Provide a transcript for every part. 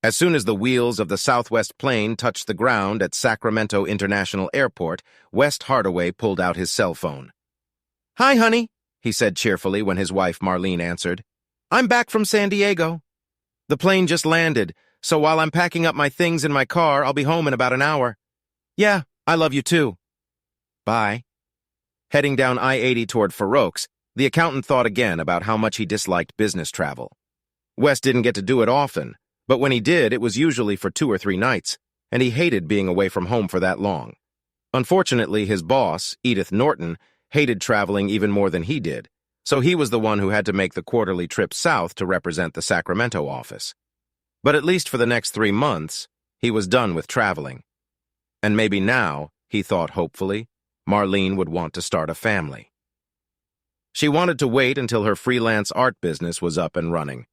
As soon as the wheels of the Southwest plane touched the ground at Sacramento International Airport, West Hardaway pulled out his cell phone. "Hi, honey," he said cheerfully when his wife Marlene answered. "I'm back from San Diego. The plane just landed, so while I'm packing up my things in my car, I'll be home in about an hour. Yeah, I love you too. Bye." Heading down I-80 toward Fair Oaks, the accountant thought again about how much he disliked business travel. West didn't get to do it often, but when he did, it was usually for 2 or 3 nights, and he hated being away from home for that long. Unfortunately, his boss, Edith Norton, hated traveling even more than he did, so he was the one who had to make the quarterly trip south to represent the Sacramento office. But at least for the next 3 months, he was done with traveling. And maybe now, he thought hopefully, Marlene would want to start a family. She wanted to wait until her freelance art business was up and running.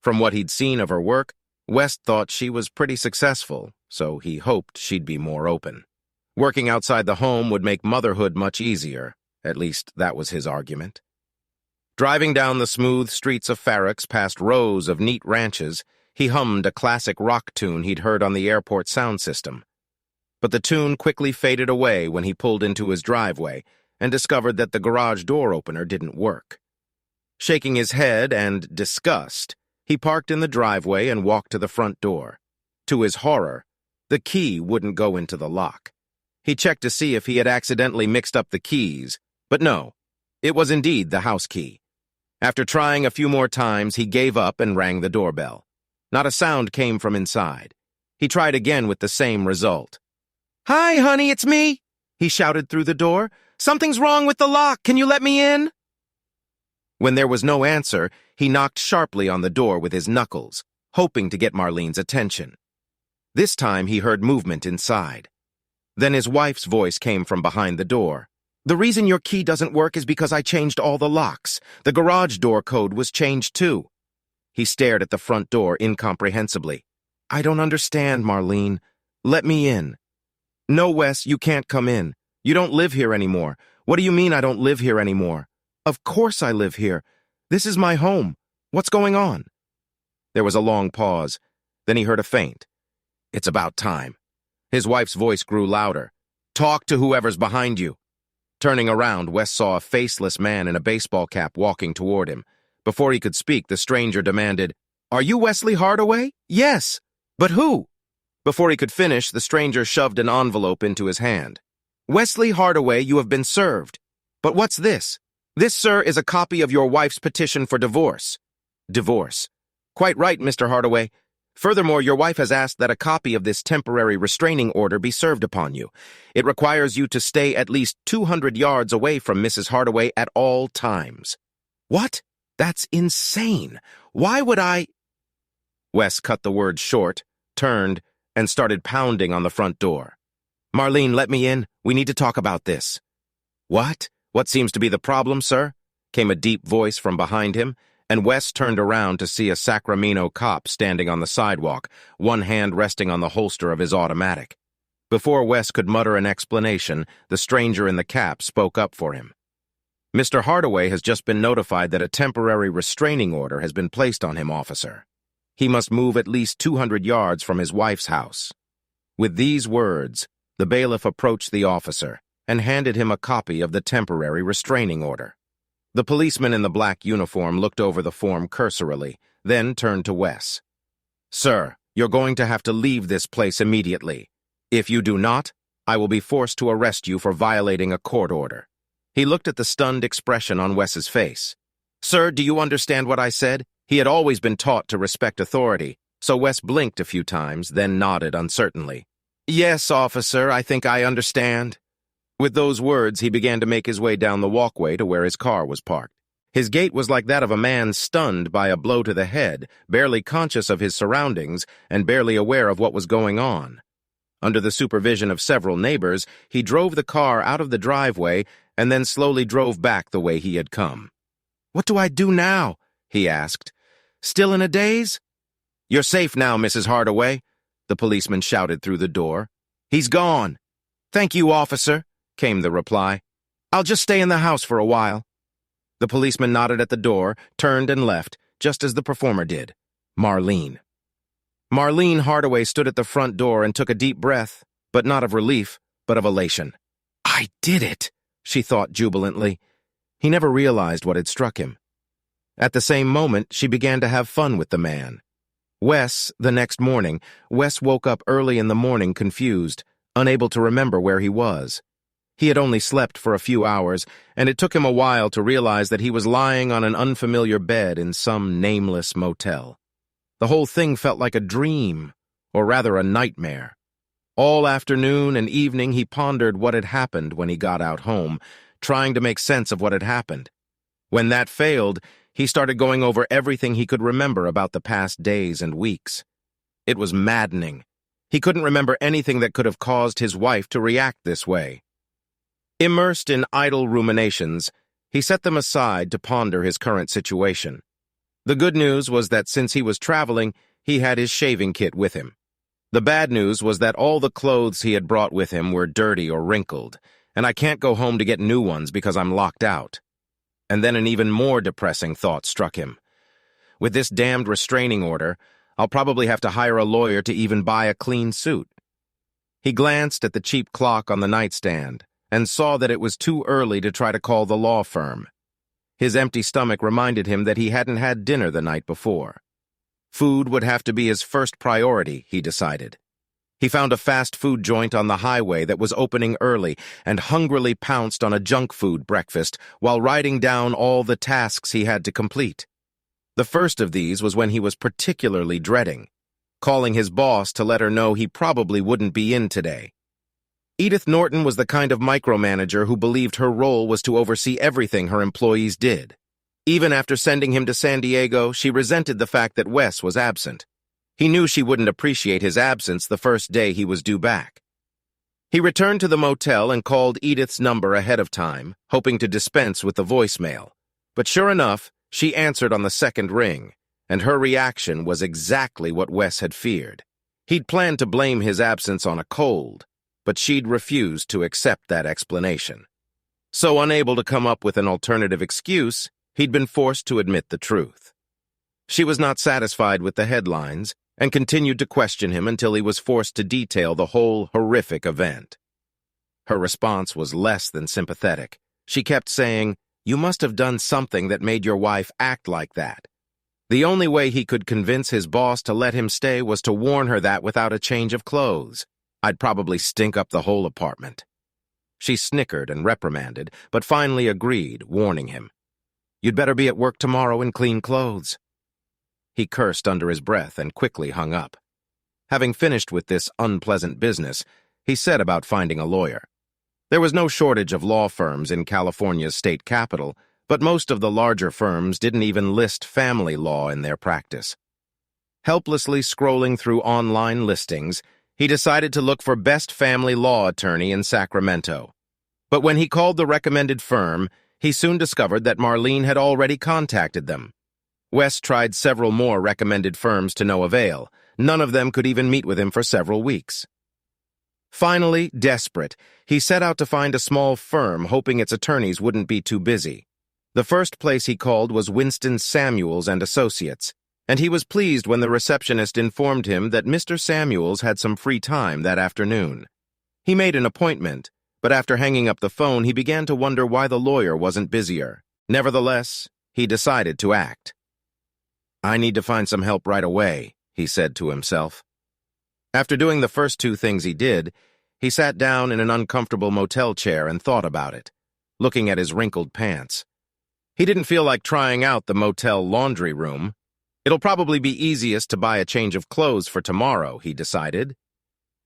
From what he'd seen of her work, West thought she was pretty successful, so he hoped she'd be more open. Working outside the home would make motherhood much easier, at least that was his argument. Driving down the smooth streets of Fair Oaks past rows of neat ranches, he hummed a classic rock tune he'd heard on the airport sound system. But the tune quickly faded away when he pulled into his driveway and discovered that the garage door opener didn't work. Shaking his head and disgust, he parked in the driveway and walked to the front door. To his horror, the key wouldn't go into the lock. He checked to see if he had accidentally mixed up the keys, but no, it was indeed the house key. After trying a few more times, he gave up and rang the doorbell. Not a sound came from inside. He tried again with the same result. "Hi, honey, it's me," he shouted through the door. "Something's wrong with the lock. Can you let me in?" When there was no answer, he knocked sharply on the door with his knuckles, hoping to get Marlene's attention. This time he heard movement inside. Then his wife's voice came from behind the door. "The reason your key doesn't work is because I changed all the locks. The garage door code was changed too." He stared at the front door incomprehensibly. "I don't understand, Marlene. Let me in." "No, Wes, you can't come in. You don't live here anymore." "What do you mean I don't live here anymore?" "Of course I live here. This is my home. What's going on?" There was a long pause. Then he heard a faint. "It's about time." His wife's voice grew louder. "Talk to whoever's behind you." Turning around, Wes saw a faceless man in a baseball cap walking toward him. Before he could speak, the stranger demanded, "Are you Wesley Hardaway?" "Yes. But who?" Before he could finish, the stranger shoved an envelope into his hand. "Wesley Hardaway, you have been served. But what's this?" "This, sir, is a copy of your wife's petition for divorce." "Divorce?" "Quite right, Mr. Hardaway. Furthermore, your wife has asked that a copy of this temporary restraining order be served upon you. It requires you to stay at least 200 yards away from Mrs. Hardaway at all times." "What? That's insane. Why would I—" Wes cut the words short, turned, and started pounding on the front door. "Marlene, let me in. We need to talk about this." "What? What seems to be the problem, sir?" came a deep voice from behind him, and Wes turned around to see a Sacramento cop standing on the sidewalk, one hand resting on the holster of his automatic. Before Wes could mutter an explanation, the stranger in the cap spoke up for him. "Mr. Hardaway has just been notified that a temporary restraining order has been placed on him, officer. He must move at least 200 yards from his wife's house." With these words, the bailiff approached the officer and handed him a copy of the temporary restraining order. The policeman in the black uniform looked over the form cursorily, then turned to Wes. "Sir, you're going to have to leave this place immediately. If you do not, I will be forced to arrest you for violating a court order." He looked at the stunned expression on Wes's face. "Sir, do you understand what I said?" He had always been taught to respect authority, so Wes blinked a few times, then nodded uncertainly. "Yes, officer, I think I understand." With those words, he began to make his way down the walkway to where his car was parked. His gait was like that of a man stunned by a blow to the head, barely conscious of his surroundings and barely aware of what was going on. Under the supervision of several neighbors, he drove the car out of the driveway and then slowly drove back the way he had come. "What do I do now?" he asked. "Still in a daze?" "You're safe now, Mrs. Hardaway," the policeman shouted through the door. "He's gone." "Thank you, officer," came the reply. "I'll just stay in the house for a while." The policeman nodded at the door, turned and left, just as the performer did. Marlene. Marlene Hardaway stood at the front door and took a deep breath, but not of relief, but of elation. "I did it," she thought jubilantly. He never realized what had struck him. At the same moment, she began to have fun with the man. The next morning, Wes woke up early in the morning confused, unable to remember where he was. He had only slept for a few hours, and it took him a while to realize that he was lying on an unfamiliar bed in some nameless motel. The whole thing felt like a dream, or rather a nightmare. All afternoon and evening he pondered what had happened when he got out home, trying to make sense of what had happened. When that failed, he started going over everything he could remember about the past days and weeks. It was maddening. He couldn't remember anything that could have caused his wife to react this way. Immersed in idle ruminations, he set them aside to ponder his current situation. The good news was that since he was traveling, he had his shaving kit with him. The bad news was that all the clothes he had brought with him were dirty or wrinkled, and I can't go home to get new ones because I'm locked out. And then an even more depressing thought struck him. With this damned restraining order, I'll probably have to hire a lawyer to even buy a clean suit. He glanced at the cheap clock on the nightstand and saw that it was too early to try to call the law firm. His empty stomach reminded him that he hadn't had dinner the night before. Food would have to be his first priority, he decided. He found a fast food joint on the highway that was opening early and hungrily pounced on a junk food breakfast while writing down all the tasks he had to complete. The first of these was when he was particularly dreading, calling his boss to let her know he probably wouldn't be in today. Edith Norton was the kind of micromanager who believed her role was to oversee everything her employees did. Even after sending him to San Diego, she resented the fact that Wes was absent. He knew she wouldn't appreciate his absence the first day he was due back. He returned to the motel and called Edith's number ahead of time, hoping to dispense with the voicemail. But sure enough, she answered on the second ring, and her reaction was exactly what Wes had feared. He'd planned to blame his absence on a cold, but she'd refused to accept that explanation. So unable to come up with an alternative excuse, he'd been forced to admit the truth. She was not satisfied with the headlines and continued to question him until he was forced to detail the whole horrific event. Her response was less than sympathetic. She kept saying, "You must have done something that made your wife act like that." The only way he could convince his boss to let him stay was to warn her that without a change of clothes, I'd probably stink up the whole apartment. She snickered and reprimanded, but finally agreed, warning him, "You'd better be at work tomorrow in clean clothes." He cursed under his breath and quickly hung up. Having finished with this unpleasant business, he set about finding a lawyer. There was no shortage of law firms in California's state capital, but most of the larger firms didn't even list family law in their practice. Helplessly scrolling through online listings, he decided to look for best family law attorney in Sacramento. But when he called the recommended firm, he soon discovered that Marlene had already contacted them. Wes tried several more recommended firms to no avail. None of them could even meet with him for several weeks. Finally, desperate, he set out to find a small firm, hoping its attorneys wouldn't be too busy. The first place he called was Winston Samuels and Associates, and he was pleased when the receptionist informed him that Mr. Samuels had some free time that afternoon. He made an appointment, but after hanging up the phone, he began to wonder why the lawyer wasn't busier. Nevertheless, he decided to act. "I need to find some help right away," he said to himself. After doing the first two things he did, he sat down in an uncomfortable motel chair and thought about it, looking at his wrinkled pants. He didn't feel like trying out the motel laundry room. It'll probably be easiest to buy a change of clothes for tomorrow, he decided.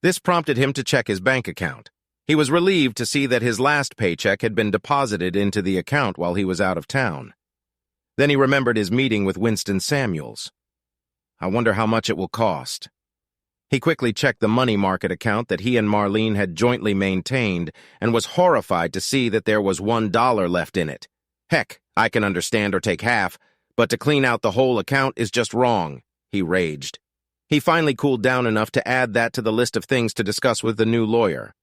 This prompted him to check his bank account. He was relieved to see that his last paycheck had been deposited into the account while he was out of town. Then he remembered his meeting with Winston Samuels. I wonder how much it will cost. He quickly checked the money market account that he and Marlene had jointly maintained and was horrified to see that there was $1 left in it. Heck, I can understand or take half, but to clean out the whole account is just wrong, he raged. He finally cooled down enough to add that to the list of things to discuss with the new lawyer.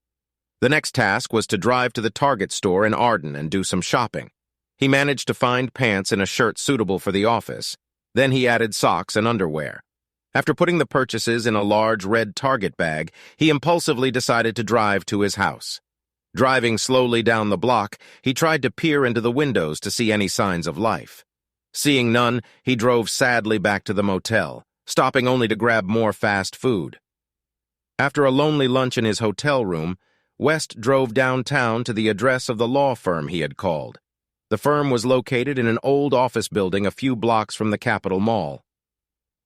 The next task was to drive to the Target store in Arden and do some shopping. He managed to find pants and a shirt suitable for the office. Then he added socks and underwear. After putting the purchases in a large red Target bag, he impulsively decided to drive to his house. Driving slowly down the block, he tried to peer into the windows to see any signs of life. Seeing none, he drove sadly back to the motel, stopping only to grab more fast food. After a lonely lunch in his hotel room, West drove downtown to the address of the law firm he had called. The firm was located in an old office building a few blocks from the Capitol Mall.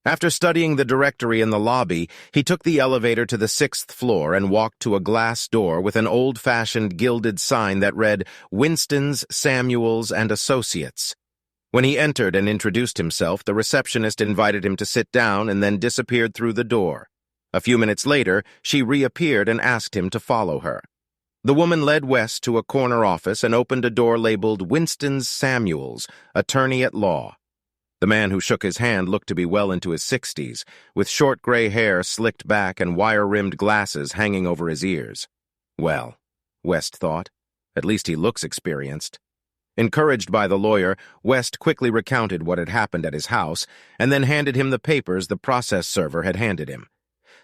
After studying the directory in the lobby, he took the elevator to the 6th floor and walked to a glass door with an old-fashioned gilded sign that read, "Winston's, Samuels, and Associates." When he entered and introduced himself, the receptionist invited him to sit down and then disappeared through the door. A few minutes later, she reappeared and asked him to follow her. The woman led West to a corner office and opened a door labeled Winston's Samuels, Attorney at Law. The man who shook his hand looked to be well into his 60s, with short gray hair slicked back and wire-rimmed glasses hanging over his ears. Well, West thought, at least he looks experienced. Encouraged by the lawyer, West quickly recounted what had happened at his house and then handed him the papers the process server had handed him.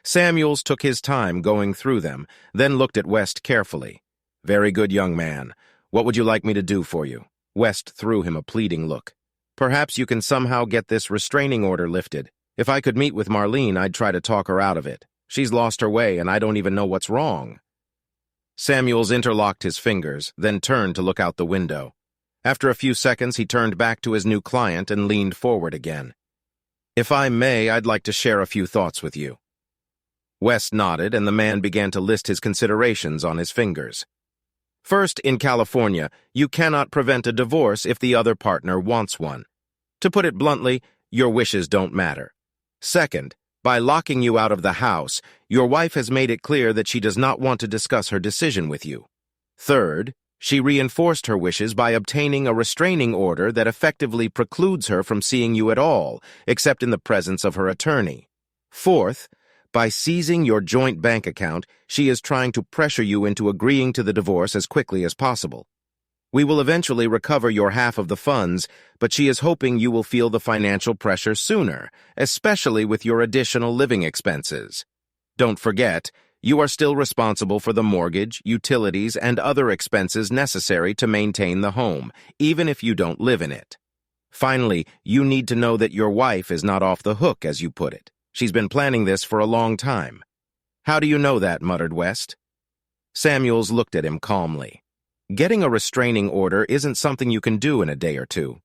Samuels took his time going through them, then looked at West carefully. "Very good, young man. What would you like me to do for you?" West threw him a pleading look. "Perhaps you can somehow get this restraining order lifted. If I could meet with Marlene, I'd try to talk her out of it. She's lost her way, and I don't even know what's wrong." Samuels interlocked his fingers, then turned to look out the window. After a few seconds, he turned back to his new client and leaned forward again. "If I may, I'd like to share a few thoughts with you." West nodded, and the man began to list his considerations on his fingers. First, in California, you cannot prevent a divorce if the other partner wants one. To put it bluntly, your wishes don't matter. Second, by locking you out of the house, your wife has made it clear that she does not want to discuss her decision with you. Third, she reinforced her wishes by obtaining a restraining order that effectively precludes her from seeing you at all, except in the presence of her attorney. Fourth, by seizing your joint bank account, she is trying to pressure you into agreeing to the divorce as quickly as possible. We will eventually recover your half of the funds, but she is hoping you will feel the financial pressure sooner, especially with your additional living expenses. Don't forget, you are still responsible for the mortgage, utilities, and other expenses necessary to maintain the home, even if you don't live in it. Finally, you need to know that your wife is not off the hook, as you put it. She's been planning this for a long time. "How do you know that?" muttered West. Samuels looked at him calmly. "Getting a restraining order isn't something you can do in a day or two.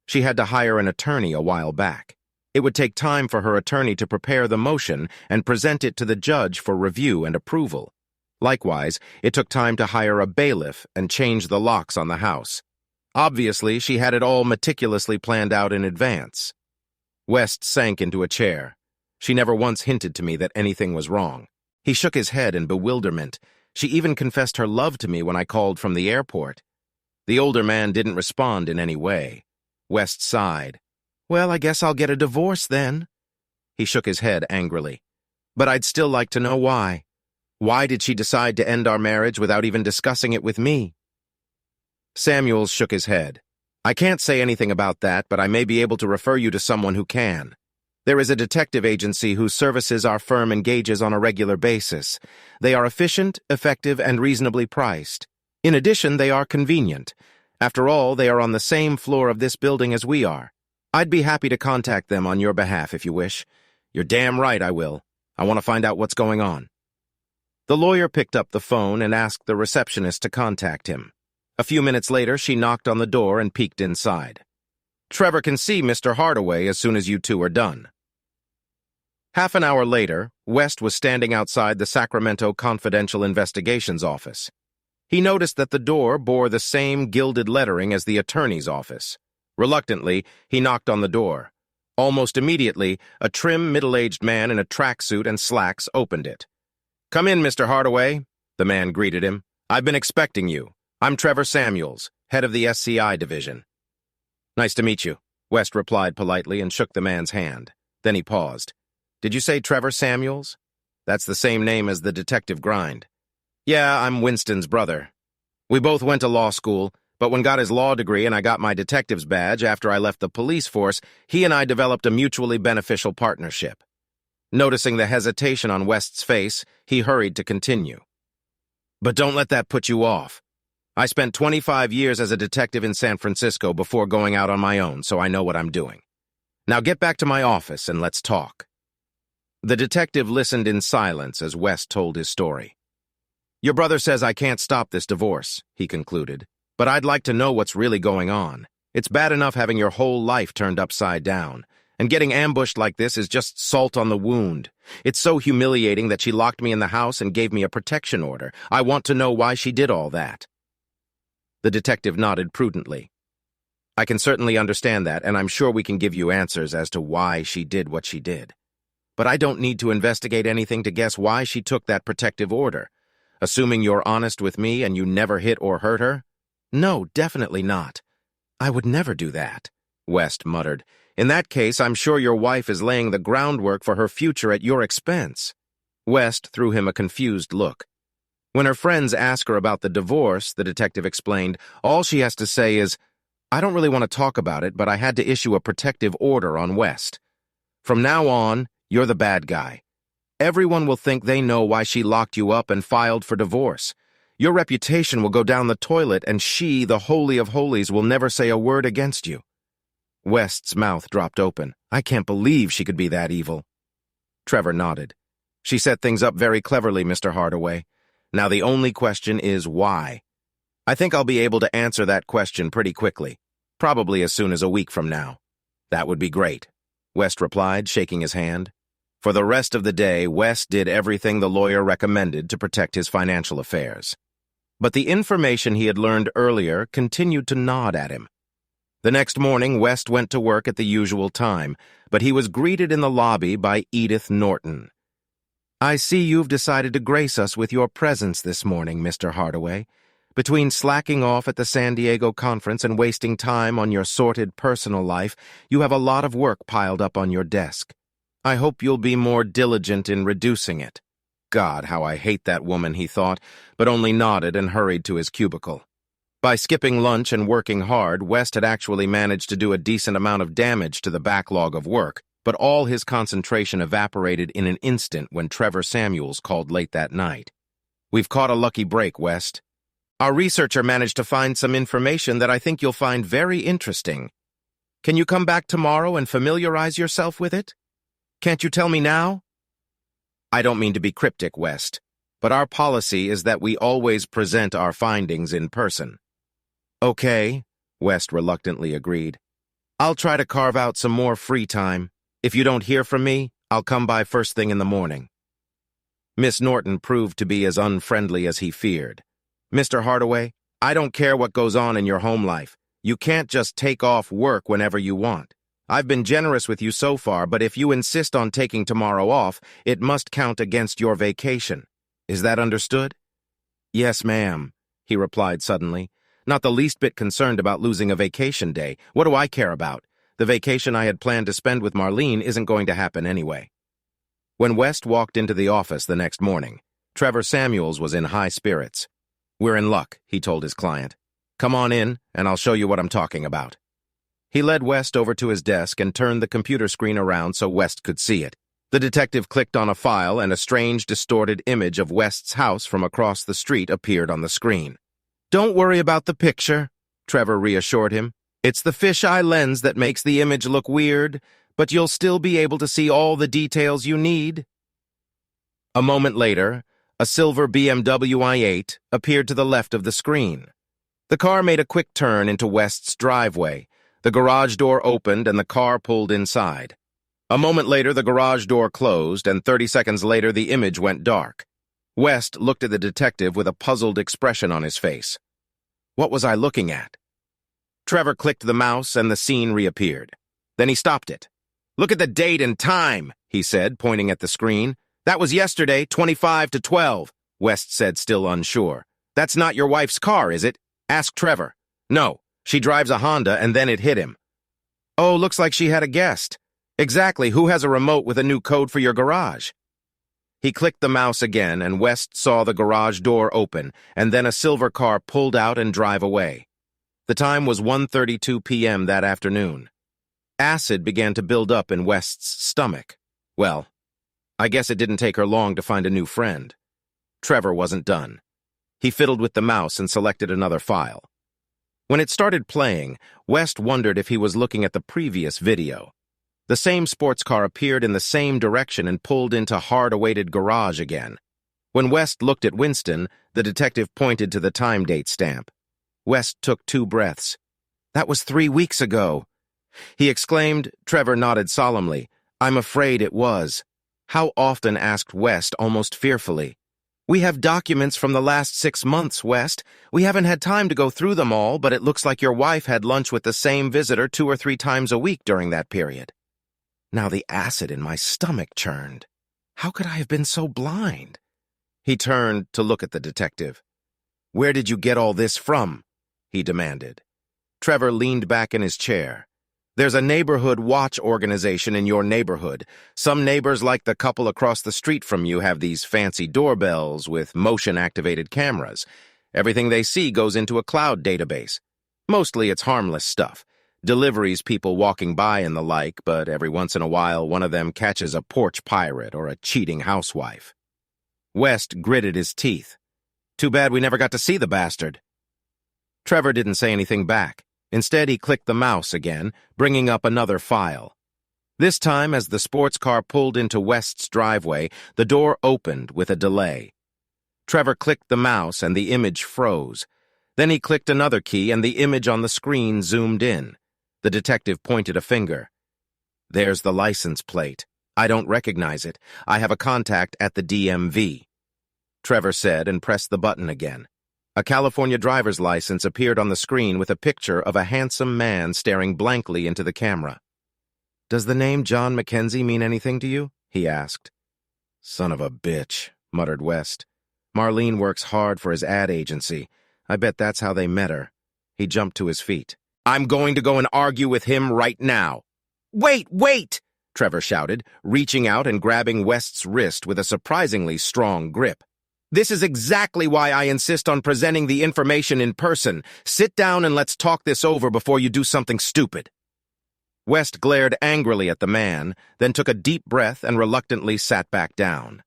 She had to hire an attorney a while back. It would take time for her attorney to prepare the motion and present it to the judge for review and approval. Likewise, it took time to hire a bailiff and change the locks on the house. Obviously, she had it all meticulously planned out in advance." West sank into a chair. "She never once hinted to me that anything was wrong." He shook his head in bewilderment. "She even confessed her love to me when I called from the airport." The older man didn't respond in any way. West sighed. "Well, I guess I'll get a divorce then." He shook his head angrily. "But I'd still like to know why. Why did she decide to end our marriage without even discussing it with me?" Samuels shook his head. "I can't say anything about that, but I may be able to refer you to someone who can. There is a detective agency whose services our firm engages on a regular basis. They are efficient, effective, and reasonably priced. In addition, they are convenient. After all, they are on the same floor of this building as we are. I'd be happy to contact them on your behalf if you wish. You're damn right I will. I want to find out what's going on." The lawyer picked up the phone and asked the receptionist to contact him. A few minutes later, she knocked on the door and peeked inside. "Trevor can see Mr. Hardaway as soon as you two are done." Half an hour later, West was standing outside the Sacramento Confidential Investigations office. He noticed that the door bore the same gilded lettering as the attorney's office. Reluctantly, he knocked on the door. Almost immediately, a trim, middle-aged man in a tracksuit and slacks opened it. "Come in, Mr. Hardaway," the man greeted him. "I've been expecting you. I'm Trevor Samuels, head of the SCI division." "Nice to meet you," West replied politely and shook the man's hand. Then he paused. "Did you say Trevor Samuels? That's the same name as the detective Grind." "Yeah, I'm Winston's brother. We both went to law school, but when got his law degree and I got my detective's badge after I left the police force, he and I developed a mutually beneficial partnership. Noticing the hesitation on West's face, he hurried to continue. But don't let that put you off. I spent 25 years as a detective in San Francisco before going out on my own, so I know what I'm doing. Now get back to my office and let's talk. The detective listened in silence as West told his story. Your brother says I can't stop this divorce, he concluded, but I'd like to know what's really going on. It's bad enough having your whole life turned upside down, and getting ambushed like this is just salt on the wound. It's so humiliating that she locked me in the house and gave me a protection order. I want to know why she did all that. The detective nodded prudently. I can certainly understand that, and I'm sure we can give you answers as to why she did what she did. But I don't need to investigate anything to guess why she took that protective order. Assuming you're honest with me and you never hit or hurt her? No, definitely not. I would never do that, West muttered. In that case, I'm sure your wife is laying the groundwork for her future at your expense. West threw him a confused look. When her friends ask her about the divorce, the detective explained, all she has to say is, I don't really want to talk about it, but I had to issue a protective order on West. From now on, you're the bad guy. Everyone will think they know why she locked you up and filed for divorce. Your reputation will go down the toilet, and she, the holy of holies, will never say a word against you. West's mouth dropped open. I can't believe she could be that evil. Trevor nodded. She set things up very cleverly, Mr. Hardaway. Now the only question is why. I think I'll be able to answer that question pretty quickly, probably as soon as a week from now. That would be great, West replied, shaking his hand. For the rest of the day, West did everything the lawyer recommended to protect his financial affairs. But the information he had learned earlier continued to nod at him. The next morning, West went to work at the usual time, but he was greeted in the lobby by Edith Norton. I see you've decided to grace us with your presence this morning, Mr. Hardaway. Between slacking off at the San Diego conference and wasting time on your sordid personal life, you have a lot of work piled up on your desk. I hope you'll be more diligent in reducing it. God, how I hate that woman, he thought, but only nodded and hurried to his cubicle. By skipping lunch and working hard, West had actually managed to do a decent amount of damage to the backlog of work, but all his concentration evaporated in an instant when Trevor Samuels called late that night. We've caught a lucky break, West. Our researcher managed to find some information that I think you'll find very interesting. Can you come back tomorrow and familiarize yourself with it? Can't you tell me now? I don't mean to be cryptic, West, but our policy is that we always present our findings in person. Okay, West reluctantly agreed. I'll try to carve out some more free time. If you don't hear from me, I'll come by first thing in the morning. Miss Norton proved to be as unfriendly as he feared. Mr. Hardaway, I don't care what goes on in your home life. You can't just take off work whenever you want. I've been generous with you so far, but if you insist on taking tomorrow off, it must count against your vacation. Is that understood? Yes, ma'am, he replied suddenly, not the least bit concerned about losing a vacation day. What do I care about? The vacation I had planned to spend with Marlene isn't going to happen anyway. When West walked into the office the next morning, Trevor Samuels was in high spirits. We're in luck, he told his client. Come on in, and I'll show you what I'm talking about. He led West over to his desk and turned the computer screen around so West could see it. The detective clicked on a file, and a strange, distorted image of West's house from across the street appeared on the screen. Don't worry about the picture, Trevor reassured him. It's the fisheye lens that makes the image look weird, but you'll still be able to see all the details you need. A moment later, a silver BMW i8 appeared to the left of the screen. The car made a quick turn into West's driveway. The garage door opened and the car pulled inside. A moment later, the garage door closed, and 30 seconds later, the image went dark. West looked at the detective with a puzzled expression on his face. What was I looking at? Trevor clicked the mouse and the scene reappeared. Then he stopped it. Look at the date and time, he said, pointing at the screen. That was yesterday, 25 to 12, West said, still unsure. That's not your wife's car, is it? Ask Trevor. No, she drives a Honda and then it hit him. Oh, looks like she had a guest. Exactly, who has a remote with a new code for your garage? He clicked the mouse again, and West saw the garage door open, and then a silver car pulled out and drive away. The time was 1:32 p.m. that afternoon. Acid began to build up in West's stomach. Well, I guess it didn't take her long to find a new friend. Trevor wasn't done. He fiddled with the mouse and selected another file. When it started playing, West wondered if he was looking at the previous video. The same sports car appeared in the same direction and pulled into hard-awaited garage again. When West looked at Winston, the detective pointed to the time date stamp. West took 2 breaths. "That was 3 weeks ago," he exclaimed. Trevor nodded solemnly. "I'm afraid it was." "How often?" asked West, almost fearfully. "We have documents from the last 6 months, West. We haven't had time to go through them all, but it looks like your wife had lunch with the same visitor 2 or 3 times a week during that period." Now the acid in my stomach churned. How could I have been so blind? He turned to look at the detective. "Where did you get all this from?" he demanded. Trevor leaned back in his chair. "There's a neighborhood watch organization in your neighborhood. Some neighbors, like the couple across the street from you, have these fancy doorbells with motion-activated cameras. Everything they see goes into a cloud database. Mostly it's harmless stuff. Deliveries, people walking by and the like, but every once in a while one of them catches a porch pirate or a cheating housewife." West gritted his teeth. "Too bad we never got to see the bastard." Trevor didn't say anything back. Instead, he clicked the mouse again, bringing up another file. This time, as the sports car pulled into West's driveway, the door opened with a delay. Trevor clicked the mouse and the image froze. Then he clicked another key and the image on the screen zoomed in. The detective pointed a finger. "There's the license plate. I don't recognize it. I have a contact at the DMV." Trevor said and pressed the button again. A California driver's license appeared on the screen with a picture of a handsome man staring blankly into the camera. "Does the name John Mackenzie mean anything to you?" he asked. "Son of a bitch," muttered West. "Marlene works hard for his ad agency. I bet that's how they met her." He jumped to his feet. "I'm going to go and argue with him right now." Wait! Trevor shouted, reaching out and grabbing West's wrist with a surprisingly strong grip. "This is exactly why I insist on presenting the information in person. Sit down and let's talk this over before you do something stupid." West glared angrily at the man, then took a deep breath and reluctantly sat back down.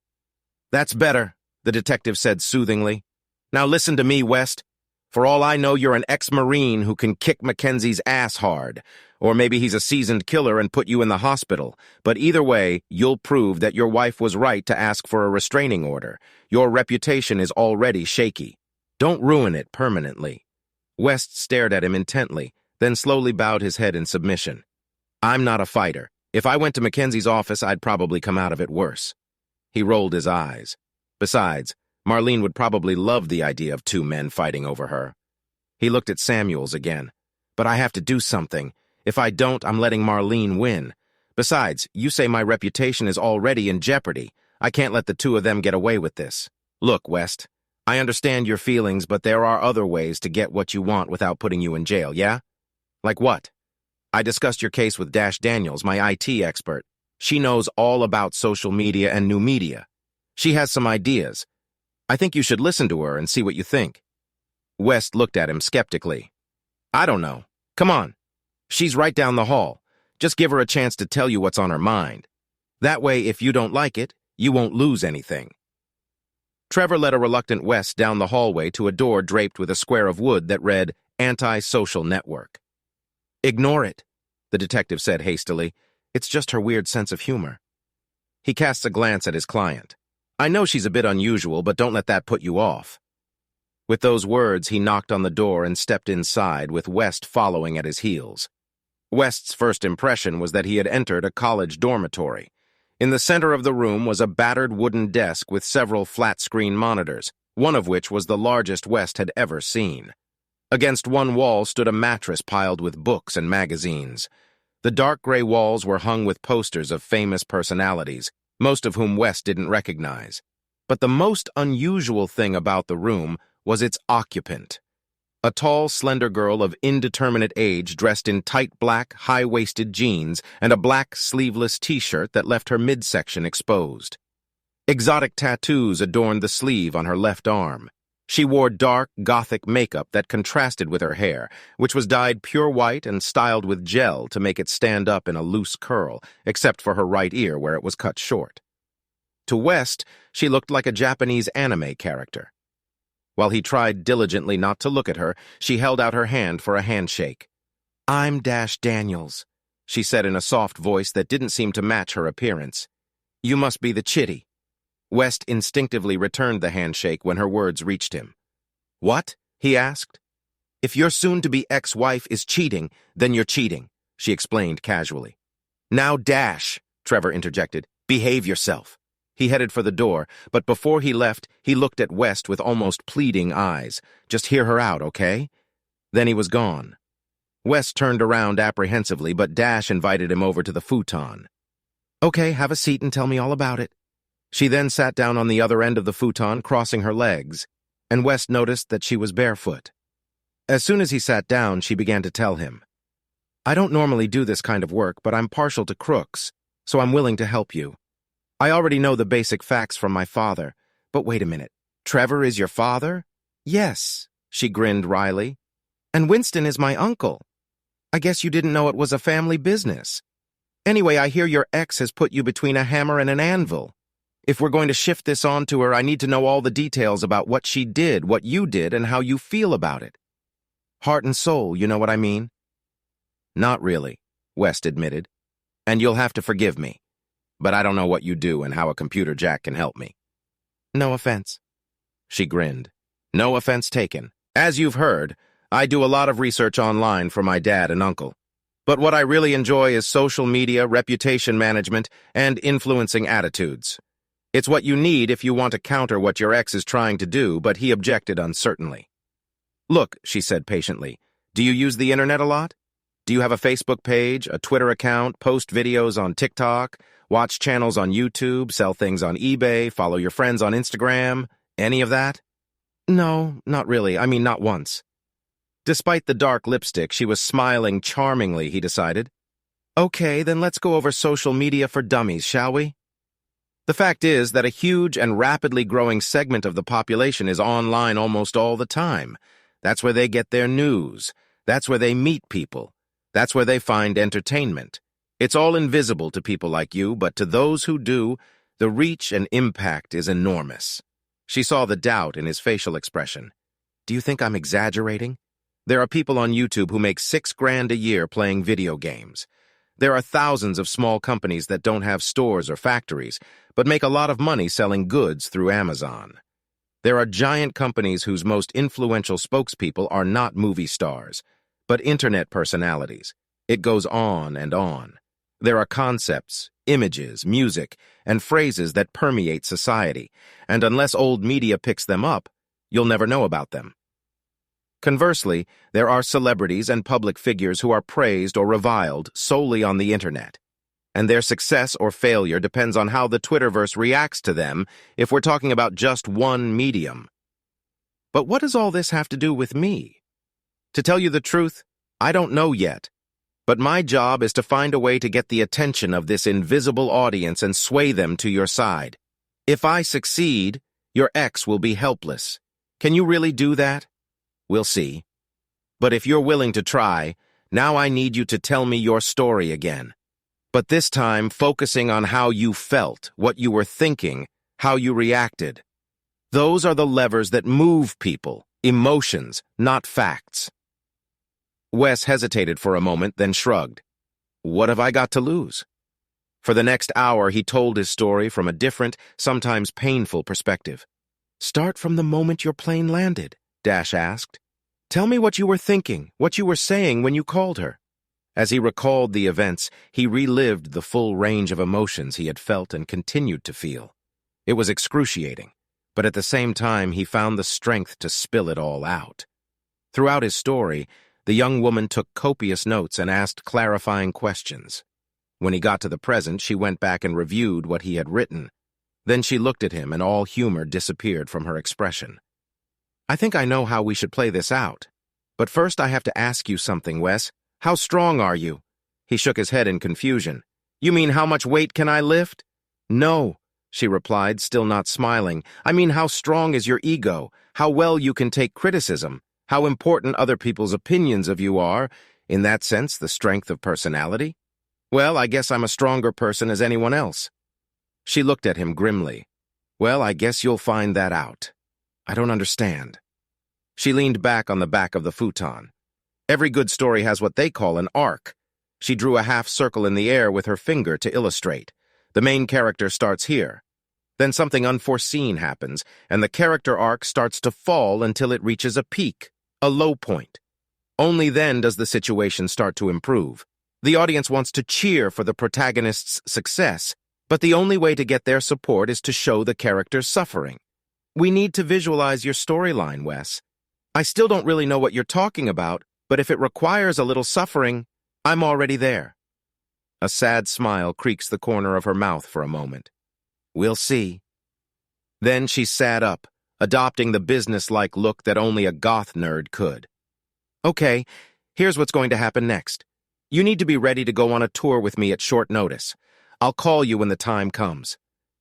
"That's better," the detective said soothingly. "Now listen to me, West. For all I know, you're an ex-Marine who can kick Mackenzie's ass hard. Or maybe he's a seasoned killer and put you in the hospital. But either way, you'll prove that your wife was right to ask for a restraining order. Your reputation is already shaky. Don't ruin it permanently." West stared at him intently, then slowly bowed his head in submission. "I'm not a fighter. If I went to Mackenzie's office, I'd probably come out of it worse." He rolled his eyes. Besides, Marlene would probably love the idea of 2 men fighting over her. He looked at Samuels again. "But I have to do something. If I don't, I'm letting Marlene win. Besides, you say my reputation is already in jeopardy. I can't let the 2 of them get away with this. Look, West, I understand your feelings, but there are other ways to get what you want without putting you in jail, yeah? Like what? I discussed your case with Dash Daniels, my IT expert. She knows all about social media and new media. She has some ideas. I think you should listen to her and see what you think." West looked at him skeptically. "I don't know. Come on. She's right down the hall. Just give her a chance to tell you what's on her mind. That way, if you don't like it, you won't lose anything." Trevor led a reluctant West down the hallway to a door draped with a square of wood that read, "Anti-Social Network." "Ignore it," the detective said hastily. "It's just her weird sense of humor." He cast a glance at his client. "I know she's a bit unusual, but don't let that put you off." With those words, he knocked on the door and stepped inside, with West following at his heels. West's first impression was that he had entered a college dormitory. In the center of the room was a battered wooden desk with several flat-screen monitors, one of which was the largest West had ever seen. Against one wall stood a mattress piled with books and magazines. The dark gray walls were hung with posters of famous personalities, most of whom West didn't recognize. But the most unusual thing about the room was its occupant. A tall, slender girl of indeterminate age dressed in tight black, high-waisted jeans and a black, sleeveless t-shirt that left her midsection exposed. Exotic tattoos adorned the sleeve on her left arm. She wore dark, gothic makeup that contrasted with her hair, which was dyed pure white and styled with gel to make it stand up in a loose curl, except for her right ear where it was cut short. To West, she looked like a Japanese anime character. While he tried diligently not to look at her, she held out her hand for a handshake. "I'm Dash Daniels," she said in a soft voice that didn't seem to match her appearance. "You must be the chitty." West instinctively returned the handshake when her words reached him. "What?" he asked. "If your soon-to-be ex-wife is cheating, then you're cheating," she explained casually. "Now, Dash," Trevor interjected, "behave yourself." He headed for the door, but before he left, he looked at West with almost pleading eyes. "Just hear her out, okay?" Then he was gone. West turned around apprehensively, but Dash invited him over to the futon. "Okay, have a seat and tell me all about it." She then sat down on the other end of the futon, crossing her legs, and West noticed that she was barefoot. As soon as he sat down, she began to tell him, "I don't normally do this kind of work, but I'm partial to crooks, so I'm willing to help you. I already know the basic facts from my father, but wait a minute. Trevor is your father?" "Yes," she grinned wryly. "And Winston is my uncle. I guess you didn't know it was a family business. Anyway, I hear your ex has put you between a hammer and an anvil. If we're going to shift this on to her, I need to know all the details about what she did, what you did, and how you feel about it. Heart and soul, you know what I mean?" "Not really," West admitted. "And you'll have to forgive me. But I don't know what you do and how a computer jack can help me." "No offense." She grinned. "No offense taken. As you've heard, I do a lot of research online for my dad and uncle. But what I really enjoy is social media, reputation management, and influencing attitudes. It's what you need if you want to counter what your ex is trying to do," but he objected uncertainly. "Look," she said patiently, "do you use the internet a lot? Do you have a Facebook page, a Twitter account, post videos on TikTok, watch channels on YouTube, sell things on eBay, follow your friends on Instagram, any of that?" "No, not really. I mean, not once." Despite the dark lipstick, she was smiling charmingly, he decided. "Okay, then let's go over social media for dummies, shall we?" The fact is that a huge and rapidly growing segment of the population is online almost all the time. That's where they get their news. That's where they meet people. That's where they find entertainment. It's all invisible to people like you, but to those who do, the reach and impact is enormous. She saw the doubt in his facial expression. "Do you think I'm exaggerating? There are people on YouTube who make $6,000 a year playing video games. There are thousands of small companies that don't have stores or factories, but make a lot of money selling goods through Amazon. There are giant companies whose most influential spokespeople are not movie stars, but internet personalities. It goes on and on. There are concepts, images, music, and phrases that permeate society, and unless old media picks them up, you'll never know about them. Conversely, there are celebrities and public figures who are praised or reviled solely on the internet, and their success or failure depends on how the Twitterverse reacts to them if we're talking about just one medium. But what does all this have to do with me? To tell you the truth, I don't know yet, but my job is to find a way to get the attention of this invisible audience and sway them to your side. If I succeed, your ex will be helpless. Can you really do that? We'll see. But if you're willing to try, now I need you to tell me your story again. But this time, focusing on how you felt, what you were thinking, how you reacted. Those are the levers that move people, emotions, not facts. Wes hesitated for a moment, then shrugged. What have I got to lose? For the next hour, he told his story from a different, sometimes painful perspective. Start from the moment your plane landed, Dash asked. Tell me what you were thinking, what you were saying when you called her. As he recalled the events, he relived the full range of emotions he had felt and continued to feel. It was excruciating, but at the same time he found the strength to spill it all out. Throughout his story, the young woman took copious notes and asked clarifying questions. When he got to the present, she went back and reviewed what he had written. Then she looked at him and all humor disappeared from her expression. I think I know how we should play this out. But first I have to ask you something, Wes. How strong are you? He shook his head in confusion. You mean how much weight can I lift? No, she replied, still not smiling. I mean how strong is your ego, how well you can take criticism, how important other people's opinions of you are, in that sense the strength of personality? Well, I guess I'm a stronger person as anyone else. She looked at him grimly. Well, I guess you'll find that out. I don't understand. She leaned back on the back of the futon. Every good story has what they call an arc. She drew a half circle in the air with her finger to illustrate. The main character starts here. Then something unforeseen happens, and the character arc starts to fall until it reaches a peak, a low point. Only then does the situation start to improve. The audience wants to cheer for the protagonist's success, but the only way to get their support is to show the character's suffering. We need to visualize your storyline, Wes. I still don't really know what you're talking about, but if it requires a little suffering, I'm already there. A sad smile creaks the corner of her mouth for a moment. We'll see. Then she sat up, adopting the business-like look that only a goth nerd could. Okay, here's what's going to happen next. You need to be ready to go on a tour with me at short notice. I'll call you when the time comes.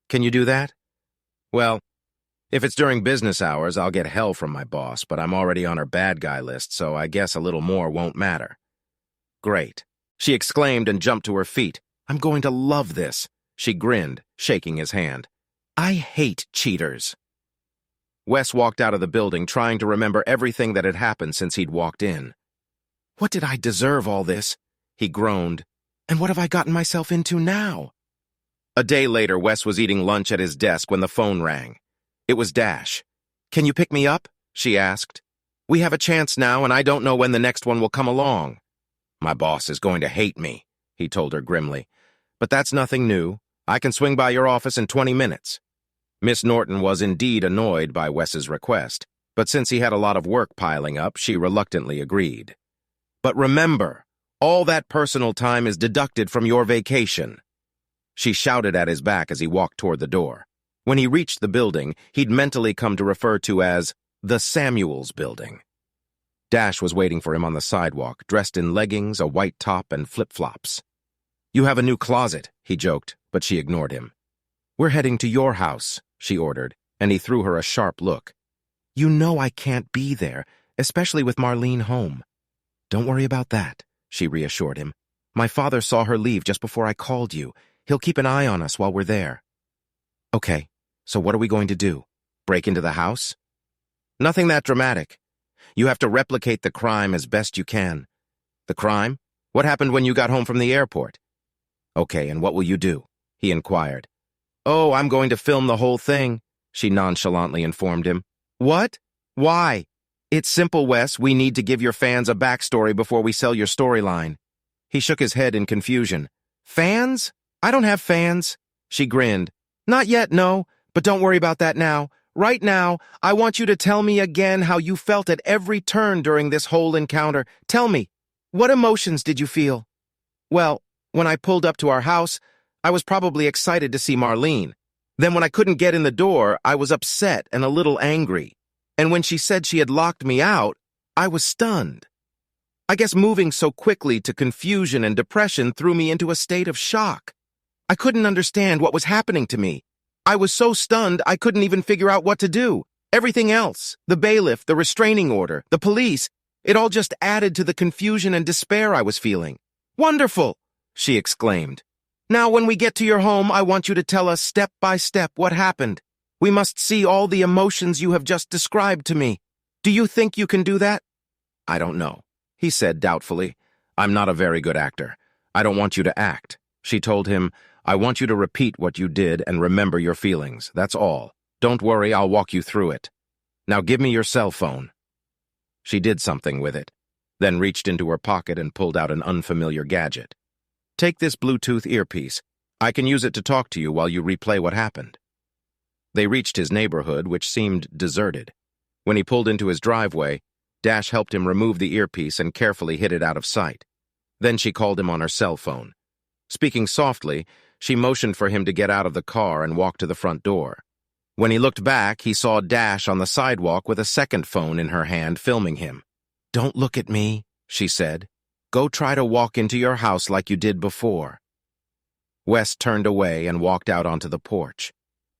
Can you do that? Well, if it's during business hours, I'll get hell from my boss, but I'm already on her bad guy list, so I guess a little more won't matter. Great, she exclaimed and jumped to her feet. I'm going to love this. She grinned, shaking his hand. I hate cheaters. Wes walked out of the building, trying to remember everything that had happened since he'd walked in. What did I deserve all this? He groaned. And what have I gotten myself into now? A day later, Wes was eating lunch at his desk when the phone rang. It was Dash. Can you pick me up? She asked. We have a chance now, and I don't know when the next one will come along. My boss is going to hate me, he told her grimly. But that's nothing new. I can swing by your office in 20 minutes. Miss Norton was indeed annoyed by Wes's request, but since he had a lot of work piling up, she reluctantly agreed. But remember, all that personal time is deducted from your vacation. She shouted at his back as he walked toward the door. When he reached the building, he'd mentally come to refer to as the Samuels Building. Dash was waiting for him on the sidewalk, dressed in leggings, a white top, and flip-flops. You have a new closet, he joked, but she ignored him. We're heading to your house, she ordered, and he threw her a sharp look. You know I can't be there, especially with Marlene home. Don't worry about that, she reassured him. My father saw her leave just before I called you. He'll keep an eye on us while we're there. Okay, so what are we going to do? Break into the house? Nothing that dramatic. You have to replicate the crime as best you can. The crime? What happened when you got home from the airport? Okay, and what will you do? He inquired. Oh, I'm going to film the whole thing, she nonchalantly informed him. What? Why? It's simple, Wes. We need to give your fans a backstory before we sell your storyline. He shook his head in confusion. Fans? I don't have fans. She grinned. Not yet, no, but don't worry about that now. Right now, I want you to tell me again how you felt at every turn during this whole encounter. Tell me, what emotions did you feel? Well, when I pulled up to our house, I was probably excited to see Marlene. Then when I couldn't get in the door, I was upset and a little angry. And when she said she had locked me out, I was stunned. I guess moving so quickly to confusion and depression threw me into a state of shock. I couldn't understand what was happening to me. I was so stunned I couldn't even figure out what to do. Everything else, the bailiff, the restraining order, the police, it all just added to the confusion and despair I was feeling. Wonderful, she exclaimed. Now when we get to your home, I want you to tell us step by step what happened. We must see all the emotions you have just described to me. Do you think you can do that? I don't know, he said doubtfully. I'm not a very good actor. I don't want you to act. She told him, I want you to repeat what you did and remember your feelings. That's all. Don't worry, I'll walk you through it. Now give me your cell phone. She did something with it, then reached into her pocket and pulled out an unfamiliar gadget. Take this Bluetooth earpiece. I can use it to talk to you while you replay what happened. They reached his neighborhood, which seemed deserted. When he pulled into his driveway, Dash helped him remove the earpiece and carefully hid it out of sight. Then she called him on her cell phone. Speaking softly, she motioned for him to get out of the car and walk to the front door. When he looked back, he saw Dash on the sidewalk with a second phone in her hand filming him. Don't look at me, she said. Go try to walk into your house like you did before. Wes turned away and walked out onto the porch.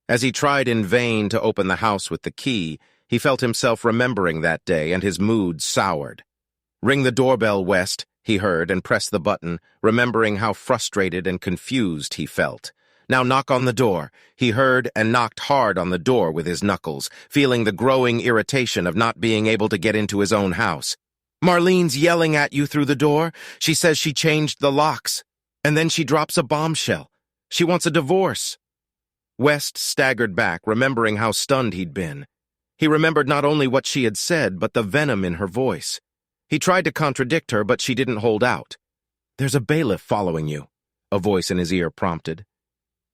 As he tried in vain to open the house with the key, he felt himself remembering that day and his mood soured. Ring the doorbell, West, he heard, and pressed the button, remembering how frustrated and confused he felt. Now knock on the door. He heard and knocked hard on the door with his knuckles, feeling the growing irritation of not being able to get into his own house. Marlene's yelling at you through the door. She says she changed the locks. And then she drops a bombshell. She wants a divorce. West staggered back, remembering how stunned he'd been. He remembered not only what she had said, but the venom in her voice. He tried to contradict her, but she didn't hold out. "There's a bailiff following you," a voice in his ear prompted.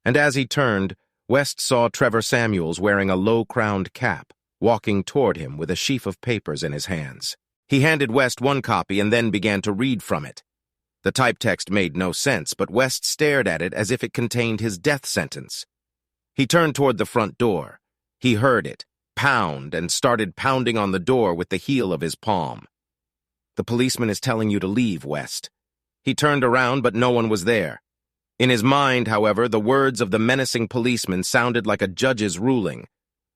And as he turned, West saw Trevor Samuels wearing a low-crowned cap, walking toward him with a sheaf of papers in his hands. He handed West one copy and then began to read from it. The typetext made no sense, but West stared at it as if it contained his death sentence. He turned toward the front door. He heard it pound and started pounding on the door with the heel of his palm. "The policeman is telling you to leave, West." He turned around, but no one was there. In his mind, however, the words of the menacing policeman sounded like a judge's ruling.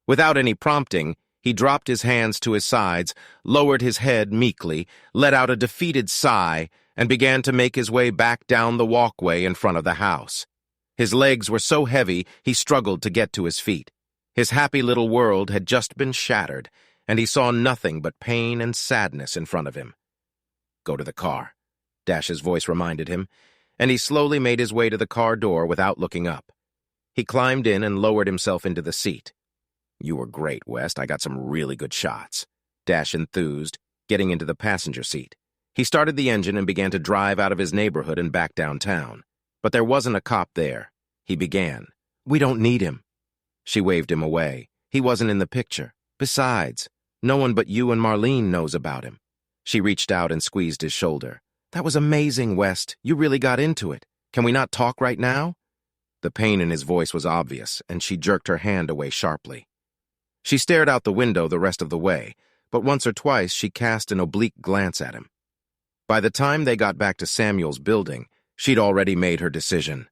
Without any prompting, he dropped his hands to his sides, lowered his head meekly, let out a defeated sigh, and began to make his way back down the walkway in front of the house. His legs were so heavy he struggled to get to his feet. His happy little world had just been shattered, and he saw nothing but pain and sadness in front of him. "Go to the car," Dash's voice reminded him, and he slowly made his way to the car door without looking up. He climbed in and lowered himself into the seat. "You were great, West. I got some really good shots," Dash enthused, getting into the passenger seat. He started the engine and began to drive out of his neighborhood and back downtown. But there wasn't a cop there. He began. "We don't need him." She waved him away. "He wasn't in the picture. Besides, no one but you and Marlene knows about him." She reached out and squeezed his shoulder. "That was amazing, West. You really got into it. Can we not talk right now?" The pain in his voice was obvious, and she jerked her hand away sharply. She stared out the window the rest of the way, but once or twice she cast an oblique glance at him. By the time they got back to Samuel's building, she'd already made her decision.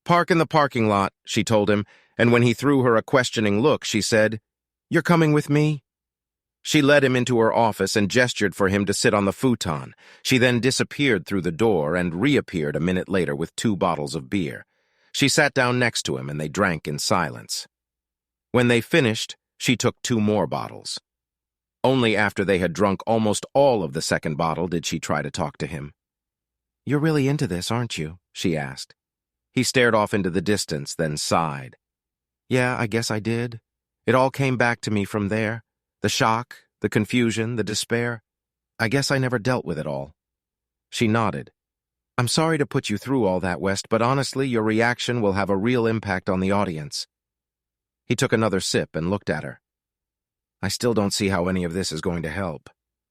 "Park in the parking lot," she told him, and when he threw her a questioning look, she said, "You're coming with me?" She led him into her office and gestured for him to sit on the futon. She then disappeared through the door and reappeared a minute later with 2 bottles of beer. She sat down next to him and they drank in silence. When they finished, she took 2 more bottles. Only after they had drunk almost all of the second bottle did she try to talk to him. "You're really into this, aren't you?" she asked. He stared off into the distance, then sighed. "Yeah, I guess I did. It all came back to me from there. The shock, the confusion, the despair. I guess I never dealt with it all." She nodded. "I'm sorry to put you through all that, West, but honestly, your reaction will have a real impact on the audience." He took another sip and looked at her. "I still don't see how any of this is going to help.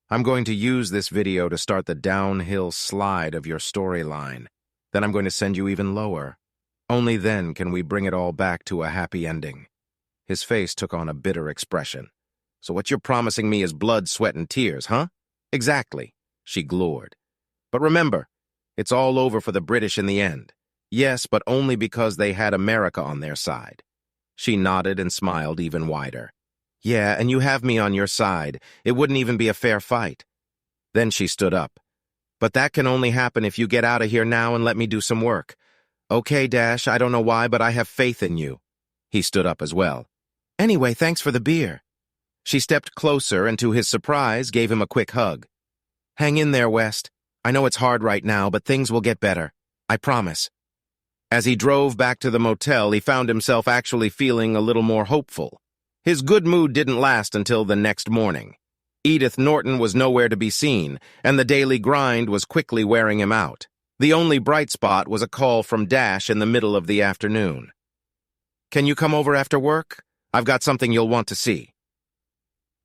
I'm going to use this video to start the downhill slide of your storyline. Then I'm going to send you even lower. Only then can we bring it all back to a happy ending." His face took on a bitter expression. "So what you're promising me is blood, sweat, and tears, huh?" "Exactly," she glowered. "But remember, it's all over for the British in the end. Yes, but only because they had America on their side." She nodded and smiled even wider. "Yeah, and you have me on your side. It wouldn't even be a fair fight." Then she stood up. "But that can only happen if you get out of here now and let me do some work. Okay, Dash, I don't know why, but I have faith in you." He stood up as well. "Anyway, thanks for the beer." She stepped closer and, to his surprise, gave him a quick hug. "Hang in there, West. I know it's hard right now, but things will get better. I promise." As he drove back to the motel, he found himself actually feeling a little more hopeful. His good mood didn't last until the next morning. Edith Norton was nowhere to be seen, and the daily grind was quickly wearing him out. The only bright spot was a call from Dash in the middle of the afternoon. "Can you come over after work? I've got something you'll want to see."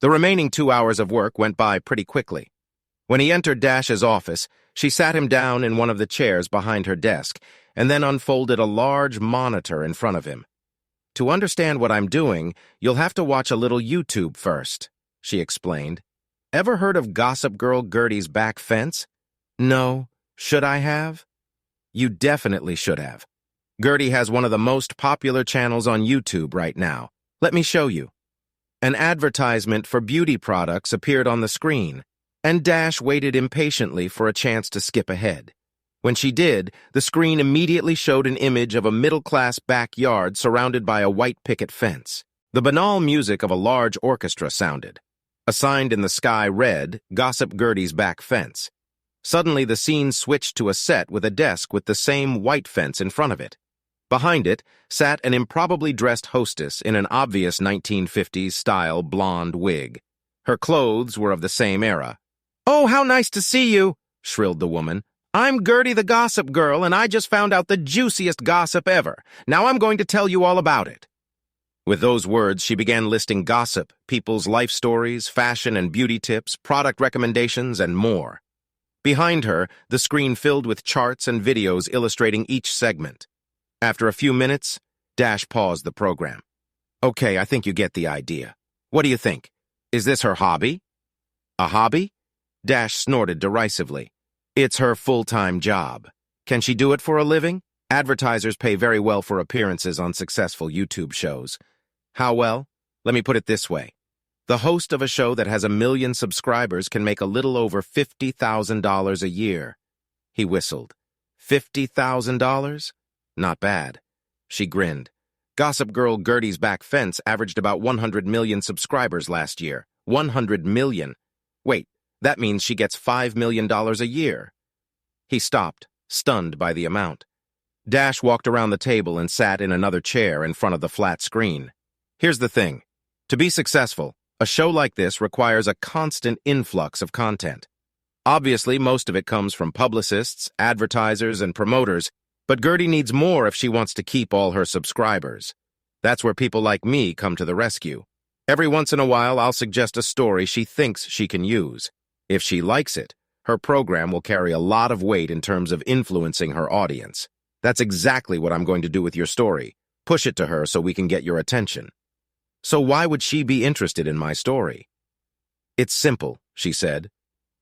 The remaining 2 hours of work went by pretty quickly. When he entered Dash's office, she sat him down in one of the chairs behind her desk and then unfolded a large monitor in front of him. "To understand what I'm doing, you'll have to watch a little YouTube first," she explained. "Ever heard of Gossip Girl Gertie's Back Fence?" "No. Should I have?" "You definitely should have. Gertie has one of the most popular channels on YouTube right now. Let me show you." An advertisement for beauty products appeared on the screen, and Dash waited impatiently for a chance to skip ahead. When she did, the screen immediately showed an image of a middle-class backyard surrounded by a white picket fence. The banal music of a large orchestra sounded. A sign in the sky read, "Gossip Gertie's Back Fence." Suddenly, the scene switched to a set with a desk with the same white fence in front of it. Behind it sat an improbably dressed hostess in an obvious 1950s-style blonde wig. Her clothes were of the same era. "Oh, how nice to see you," shrilled the woman. "I'm Gertie the Gossip Girl, and I just found out the juiciest gossip ever. Now I'm going to tell you all about it." With those words, she began listing gossip, people's life stories, fashion and beauty tips, product recommendations, and more. Behind her, the screen filled with charts and videos illustrating each segment. After a few minutes, Dash paused the program. "Okay, I think you get the idea. What do you think? Is this her hobby?" "A hobby?" Dash snorted derisively. "It's her full-time job. Can she do it for a living? Advertisers pay very well for appearances on successful YouTube shows." "How well? Let me put it this way. The host of a show that has 1 million subscribers can make a little over $50,000 a year." He whistled. $50,000? Not bad. She grinned. Gossip Girl Gertie's Back Fence averaged about 100 million subscribers last year. 100 million. Wait, that means she gets $5 million a year. He stopped, stunned by the amount. Dash walked around the table and sat in another chair in front of the flat screen. "Here's the thing. To be successful, a show like this requires a constant influx of content. Obviously, most of it comes from publicists, advertisers, and promoters, but Gertie needs more if she wants to keep all her subscribers. That's where people like me come to the rescue. Every once in a while, I'll suggest a story she thinks she can use. If she likes it, her program will carry a lot of weight in terms of influencing her audience. That's exactly what I'm going to do with your story. Push it to her so we can get your attention." "So why would she be interested in my story?" "It's simple," she said.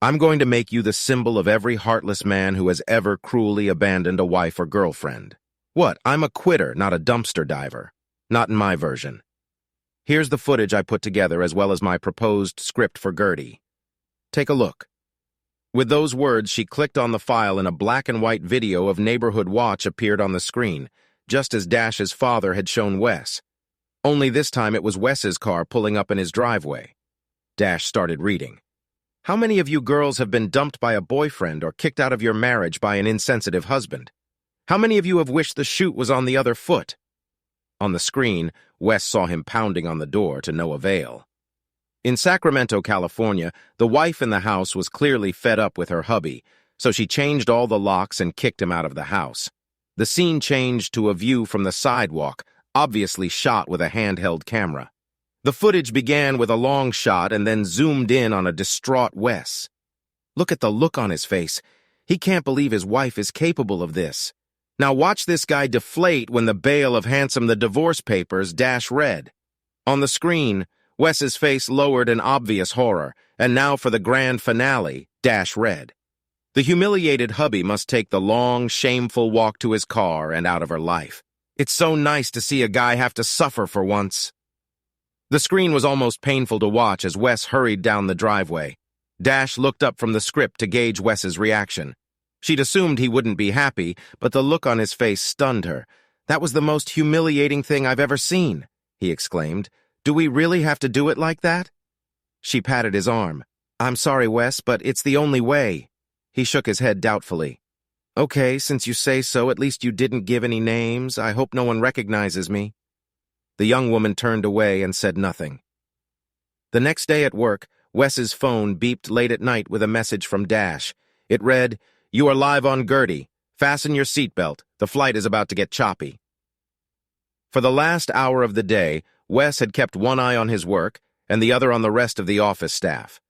"I'm going to make you the symbol of every heartless man who has ever cruelly abandoned a wife or girlfriend. What? I'm a quitter, not a dumpster diver. Not in my version. Here's the footage I put together as well as my proposed script for Gertie. Take a look." With those words, she clicked on the file and a black and white video of Neighborhood Watch appeared on the screen, just as Dash's father had shown Wes. Only this time it was Wes's car pulling up in his driveway. Dash started reading. "How many of you girls have been dumped by a boyfriend or kicked out of your marriage by an insensitive husband? How many of you have wished the shoe was on the other foot?" On the screen, Wes saw him pounding on the door to no avail. In Sacramento, California, the wife in the house was clearly fed up with her hubby, so she changed all the locks and kicked him out of the house. The scene changed to a view from the sidewalk, obviously shot with a handheld camera. The footage began with a long shot and then zoomed in on a distraught Wes. Look at the look on his face. He can't believe his wife is capable of this. Now watch this guy deflate when the bale of Handsome the divorce papers Dash read. On the screen, Wes's face lowered in obvious horror, and now for the grand finale, Dash read. The humiliated hubby must take the long, shameful walk to his car and out of her life. It's so nice to see a guy have to suffer for once. The screen was almost painful to watch as Wes hurried down the driveway. Dash looked up from the script to gauge Wes's reaction. She'd assumed he wouldn't be happy, but the look on his face stunned her. "That was the most humiliating thing I've ever seen," he exclaimed. "Do we really have to do it like that?" She patted his arm. "I'm sorry, Wes, but it's the only way." He shook his head doubtfully. "Okay, since you say so, at least you didn't give any names. I hope no one recognizes me." The young woman turned away and said nothing. The next day at work, Wes's phone beeped late at night with a message from Dash. It read, "You are live on Gertie. Fasten your seatbelt. The flight is about to get choppy." For the last hour of the day, Wes had kept one eye on his work and the other on the rest of the office staff.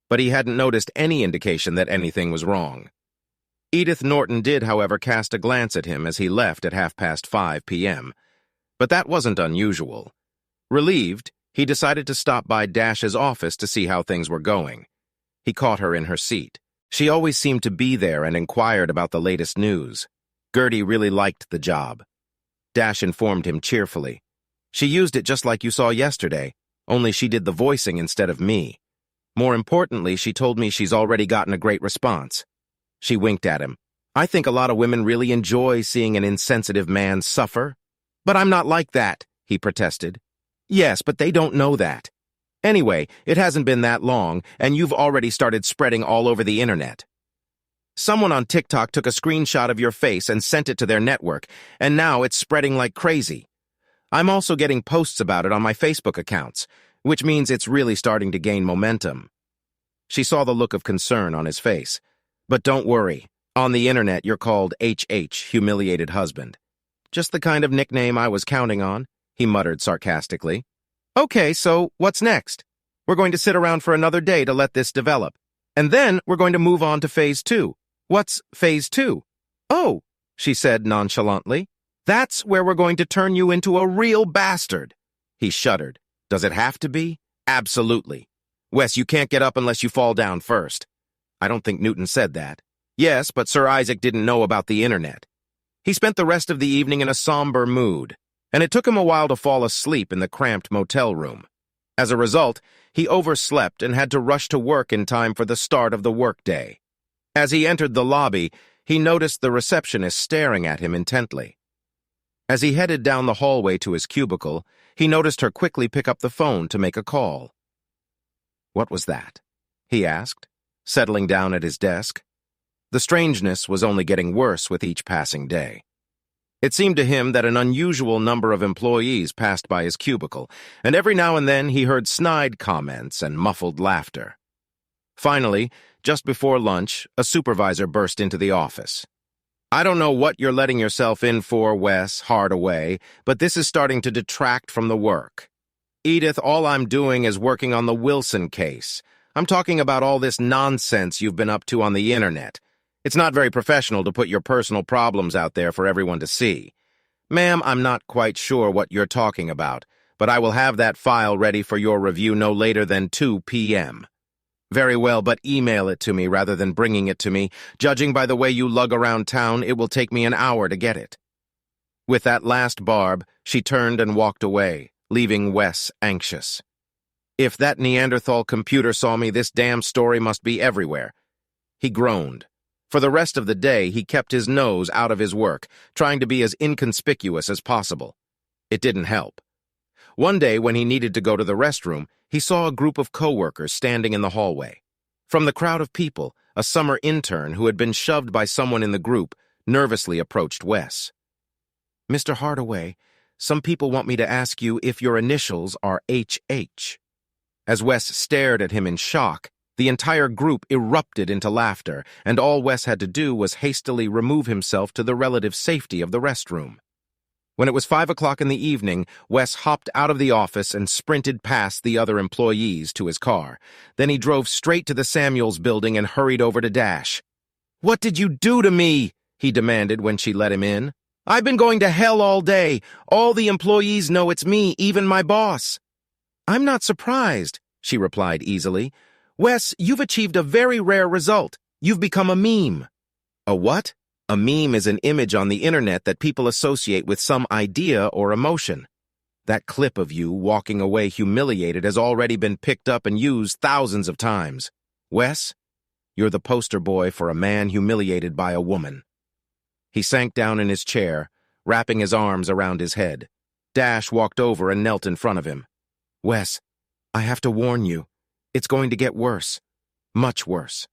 But he hadn't noticed any indication that anything was wrong. Edith Norton did, however, cast a glance at him as he left at 5:30 p.m. But that wasn't unusual. Relieved, he decided to stop by Dash's office to see how things were going. He caught her in her seat. She always seemed to be there and inquired about the latest news. Gertie really liked the job. Dash informed him cheerfully. "She used it just like you saw yesterday, only she did the voicing instead of me. More importantly, she told me she's already gotten a great response." She winked at him. I think a lot of women really enjoy seeing an insensitive man suffer. But I'm not like that, he protested. Yes, but they don't know that. Anyway, it hasn't been that long, and you've already started spreading all over the internet. Someone on TikTok took a screenshot of your face and sent it to their network, and now it's spreading like crazy. I'm also getting posts about it on my Facebook accounts, which means it's really starting to gain momentum. She saw the look of concern on his face. But don't worry, on the internet you're called HH, humiliated husband. Just the kind of nickname I was counting on, he muttered sarcastically. Okay, so what's next? We're going to sit around for another day to let this develop. And then we're going to move on to phase 2. What's phase 2? Oh, she said nonchalantly. That's where we're going to turn you into a real bastard. He shuddered. Does it have to be? Absolutely. Wes, you can't get up unless you fall down first. I don't think Newton said that. Yes, but Sir Isaac didn't know about the internet. He spent the rest of the evening in a somber mood, and it took him a while to fall asleep in the cramped motel room. As a result, he overslept and had to rush to work in time for the start of the workday. As he entered the lobby, he noticed the receptionist staring at him intently. As he headed down the hallway to his cubicle, he noticed her quickly pick up the phone to make a call. What was that? He asked, settling down at his desk. The strangeness was only getting worse with each passing day. It seemed to him that an unusual number of employees passed by his cubicle, and every now and then he heard snide comments and muffled laughter. Finally, just before lunch, a supervisor burst into the office. I don't know what you're letting yourself in for, Wes Hardaway, but this is starting to detract from the work. Edith, all I'm doing is working on the Wilson case. I'm talking about all this nonsense you've been up to on the internet. It's not very professional to put your personal problems out there for everyone to see. Ma'am, I'm not quite sure what you're talking about, but I will have that file ready for your review no later than 2 p.m. Very well, but email it to me rather than bringing it to me. Judging by the way you lug around town, it will take me an hour to get it. With that last barb, she turned and walked away, leaving Wes anxious. If that Neanderthal computer saw me, this damn story must be everywhere. He groaned. For the rest of the day, he kept his nose out of his work, trying to be as inconspicuous as possible. It didn't help. One day, when he needed to go to the restroom, he saw a group of coworkers standing in the hallway. From the crowd of people, a summer intern who had been shoved by someone in the group nervously approached Wes. Mr. Hardaway, some people want me to ask you if your initials are HH. As Wes stared at him in shock, the entire group erupted into laughter, and all Wes had to do was hastily remove himself to the relative safety of the restroom. When it was 5 o'clock in the evening, Wes hopped out of the office and sprinted past the other employees to his car. Then he drove straight to the Samuels building and hurried over to Dash. "What did you do to me?" he demanded when she let him in. "I've been going to hell all day. All the employees know it's me, even my boss." "I'm not surprised," she replied easily. "Wes, you've achieved a very rare result. You've become a meme." "A what?" A meme is an image on the internet that people associate with some idea or emotion. That clip of you walking away humiliated has already been picked up and used thousands of times. Wes, you're the poster boy for a man humiliated by a woman. He sank down in his chair, wrapping his arms around his head. Dash walked over and knelt in front of him. "Wes, I have to warn you. It's going to get worse. Much worse.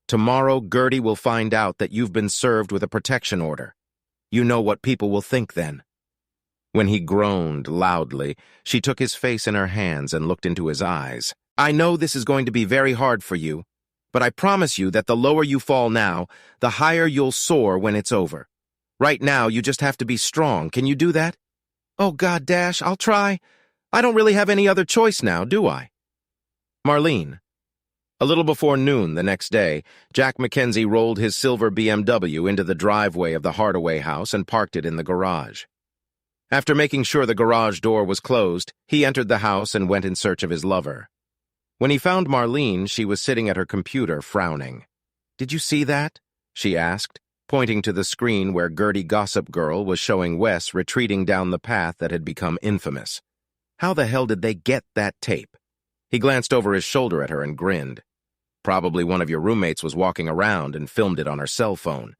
Tomorrow, Gertie will find out that you've been served with a protection order. You know what people will think then." When he groaned loudly, she took his face in her hands and looked into his eyes. "I know this is going to be very hard for you, but I promise you that the lower you fall now, the higher you'll soar when it's over. Right now, you just have to be strong. Can you do that?" "Oh, God, Dash, I'll try. I don't really have any other choice now, do I?" Marlene. A little before noon the next day, Jack Mackenzie rolled his silver BMW into the driveway of the Hardaway house and parked it in the garage. After making sure the garage door was closed, he entered the house and went in search of his lover. When he found Marlene, she was sitting at her computer, frowning. "Did you see that?" she asked, pointing to the screen where Gertie Gossip Girl was showing Wes retreating down the path that had become infamous. How the hell did they get that tape? He glanced over his shoulder at her and grinned. "Probably one of your roommates was walking around and filmed it on her cell phone."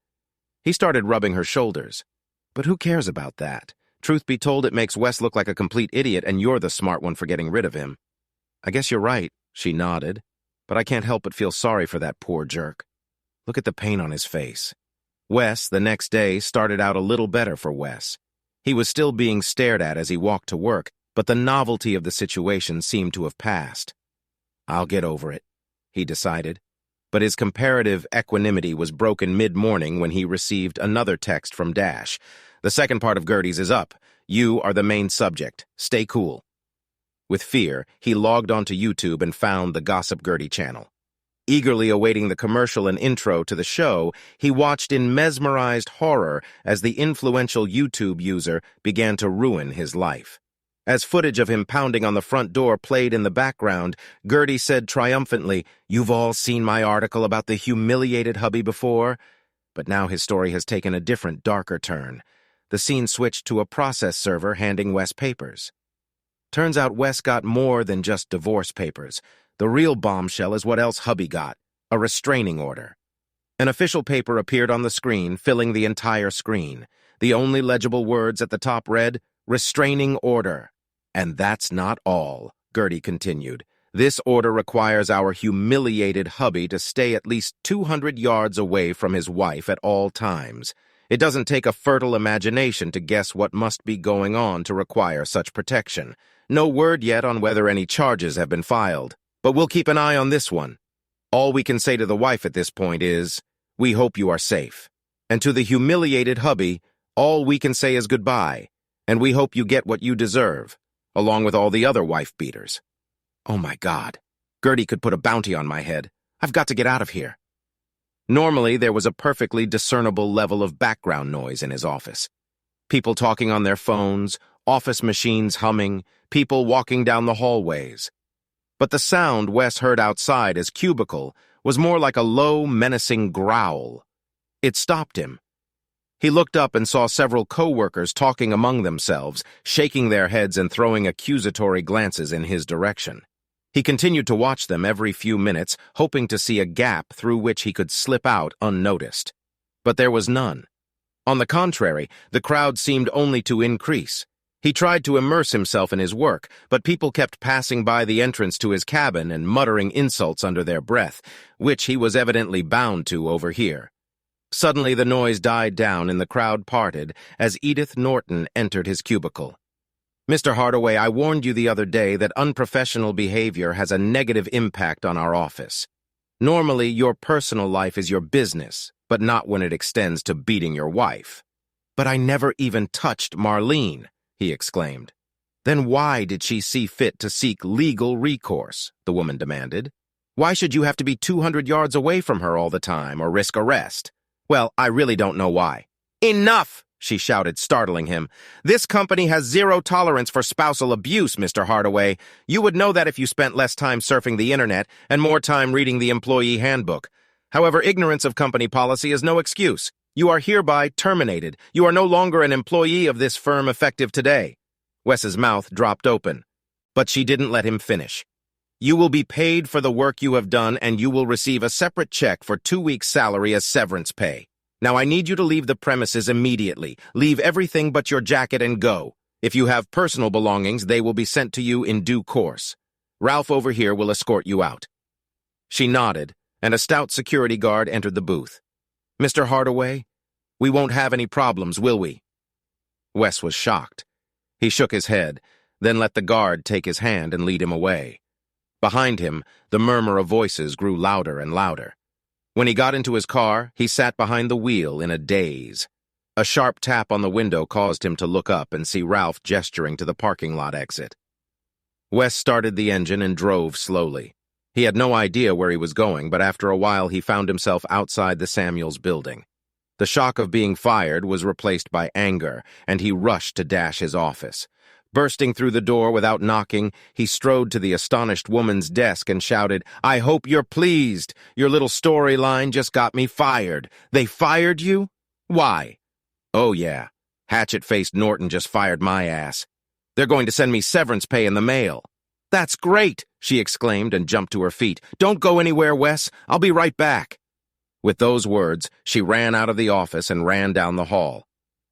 He started rubbing her shoulders. But who cares about that? Truth be told, it makes Wes look like a complete idiot, and you're the smart one for getting rid of him. I guess you're right, she nodded. But I can't help but feel sorry for that poor jerk. Look at the pain on his face. Wes, the next day, started out a little better for Wes. He was still being stared at as he walked to work, but the novelty of the situation seemed to have passed. I'll get over it, he decided. But his comparative equanimity was broken mid-morning when he received another text from Dash. The second part of Gertie's is up. You are the main subject. Stay cool. With fear, he logged onto YouTube and found the Gossip Gertie channel. Eagerly awaiting the commercial and intro to the show, he watched in mesmerized horror as the influential YouTube user began to ruin his life. As footage of him pounding on the front door played in the background, Gertie said triumphantly, "You've all seen my article about the humiliated hubby before?" But now his story has taken a different, darker turn. The scene switched to a process server handing Wes papers. Turns out Wes got more than just divorce papers. The real bombshell is what else hubby got: a restraining order. An official paper appeared on the screen, filling the entire screen. The only legible words at the top read, "Restraining order." And that's not all, Gertie continued. This order requires our humiliated hubby to stay at least 200 yards away from his wife at all times. It doesn't take a fertile imagination to guess what must be going on to require such protection. No word yet on whether any charges have been filed, but we'll keep an eye on this one. All we can say to the wife at this point is, we hope you are safe. And to the humiliated hubby, all we can say is goodbye, and we hope you get what you deserve, along with all the other wife-beaters. Oh my God. Gertie could put a bounty on my head. I've got to get out of here. Normally, there was a perfectly discernible level of background noise in his office. People talking on their phones, office machines humming, people walking down the hallways. But the sound Wes heard outside his cubicle was more like a low, menacing growl. It stopped him. He looked up and saw several co-workers talking among themselves, shaking their heads and throwing accusatory glances in his direction. He continued to watch them every few minutes, hoping to see a gap through which he could slip out unnoticed. But there was none. On the contrary, the crowd seemed only to increase. He tried to immerse himself in his work, but people kept passing by the entrance to his cabin and muttering insults under their breath, which he was evidently bound to overhear. Suddenly the noise died down and the crowd parted as Edith Norton entered his cubicle. "Mr. Hardaway, I warned you the other day that unprofessional behavior has a negative impact on our office. Normally, your personal life is your business, but not when it extends to beating your wife." "But I never even touched Marlene," he exclaimed. "Then why did she see fit to seek legal recourse?" the woman demanded. "Why should you have to be 200 yards away from her all the time or risk arrest?" "Well, I really don't know why." "Enough!" she shouted, startling him. "This company has zero tolerance for spousal abuse, Mr. Hardaway. You would know that if you spent less time surfing the internet and more time reading the employee handbook. However, ignorance of company policy is no excuse. You are hereby terminated. You are no longer an employee of this firm effective today." Wes's mouth dropped open, but she didn't let him finish. "You will be paid for the work you have done, and you will receive a separate check for 2 weeks' salary as severance pay. Now I need you to leave the premises immediately. Leave everything but your jacket and go. If you have personal belongings, they will be sent to you in due course. Ralph over here will escort you out." She nodded, and a stout security guard entered the booth. "Mr. Hardaway, we won't have any problems, will we?" Wes was shocked. He shook his head, then let the guard take his hand and lead him away. Behind him, the murmur of voices grew louder and louder. When he got into his car, he sat behind the wheel in a daze. A sharp tap on the window caused him to look up and see Ralph gesturing to the parking lot exit. Wes started the engine and drove slowly. He had no idea where he was going, but after a while he found himself outside the Samuels building. The shock of being fired was replaced by anger, and he rushed to Dash's office. Bursting through the door without knocking, he strode to the astonished woman's desk and shouted, "I hope you're pleased. Your little storyline just got me fired." "They fired you? Why?" "Oh, yeah. Hatchet-faced Norton just fired my ass. They're going to send me severance pay in the mail." "That's great," she exclaimed and jumped to her feet. "Don't go anywhere, Wes. I'll be right back." With those words, she ran out of the office and ran down the hall.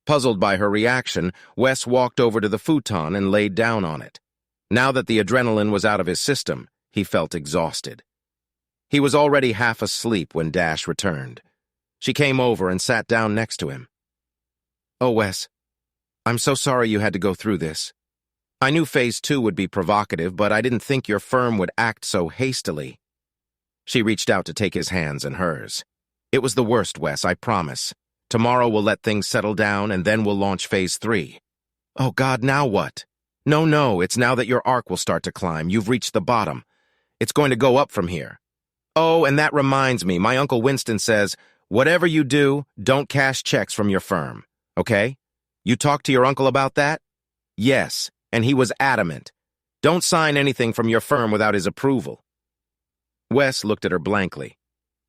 Puzzled by her reaction, Wes walked over to the futon and laid down on it. Now that the adrenaline was out of his system, he felt exhausted. He was already half asleep when Dash returned. She came over and sat down next to him. "Oh, Wes, I'm so sorry you had to go through this. I knew Phase 2 would be provocative, but I didn't think your firm would act so hastily." She reached out to take his hands in hers. "It was the worst, Wes, I promise. Tomorrow we'll let things settle down, and then we'll launch Phase 3. "Oh, God, now what?" No, it's now that your arc will start to climb. You've reached the bottom. It's going to go up from here. Oh, and that reminds me, my Uncle Winston says, whatever you do, don't cash checks from your firm, okay? You talked to your uncle about that?" "Yes, and he was adamant. Don't sign anything from your firm without his approval." Wes looked at her blankly.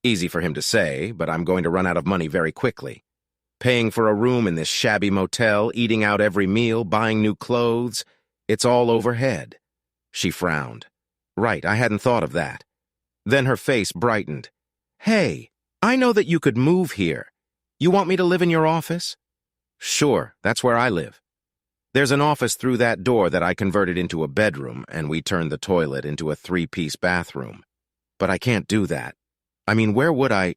Easy for him to say, but I'm going to run out of money very quickly. Paying for a room in this shabby motel, eating out every meal, buying new clothes, it's all overhead. She frowned. Right, I hadn't thought of that. Then her face brightened. "Hey, I know that you could move here. You want me to live in your office?" "Sure, that's where I live. There's an office through that door that I converted into a bedroom, and we turned the toilet into a 3-piece bathroom. But I can't do that. I mean, where would I—"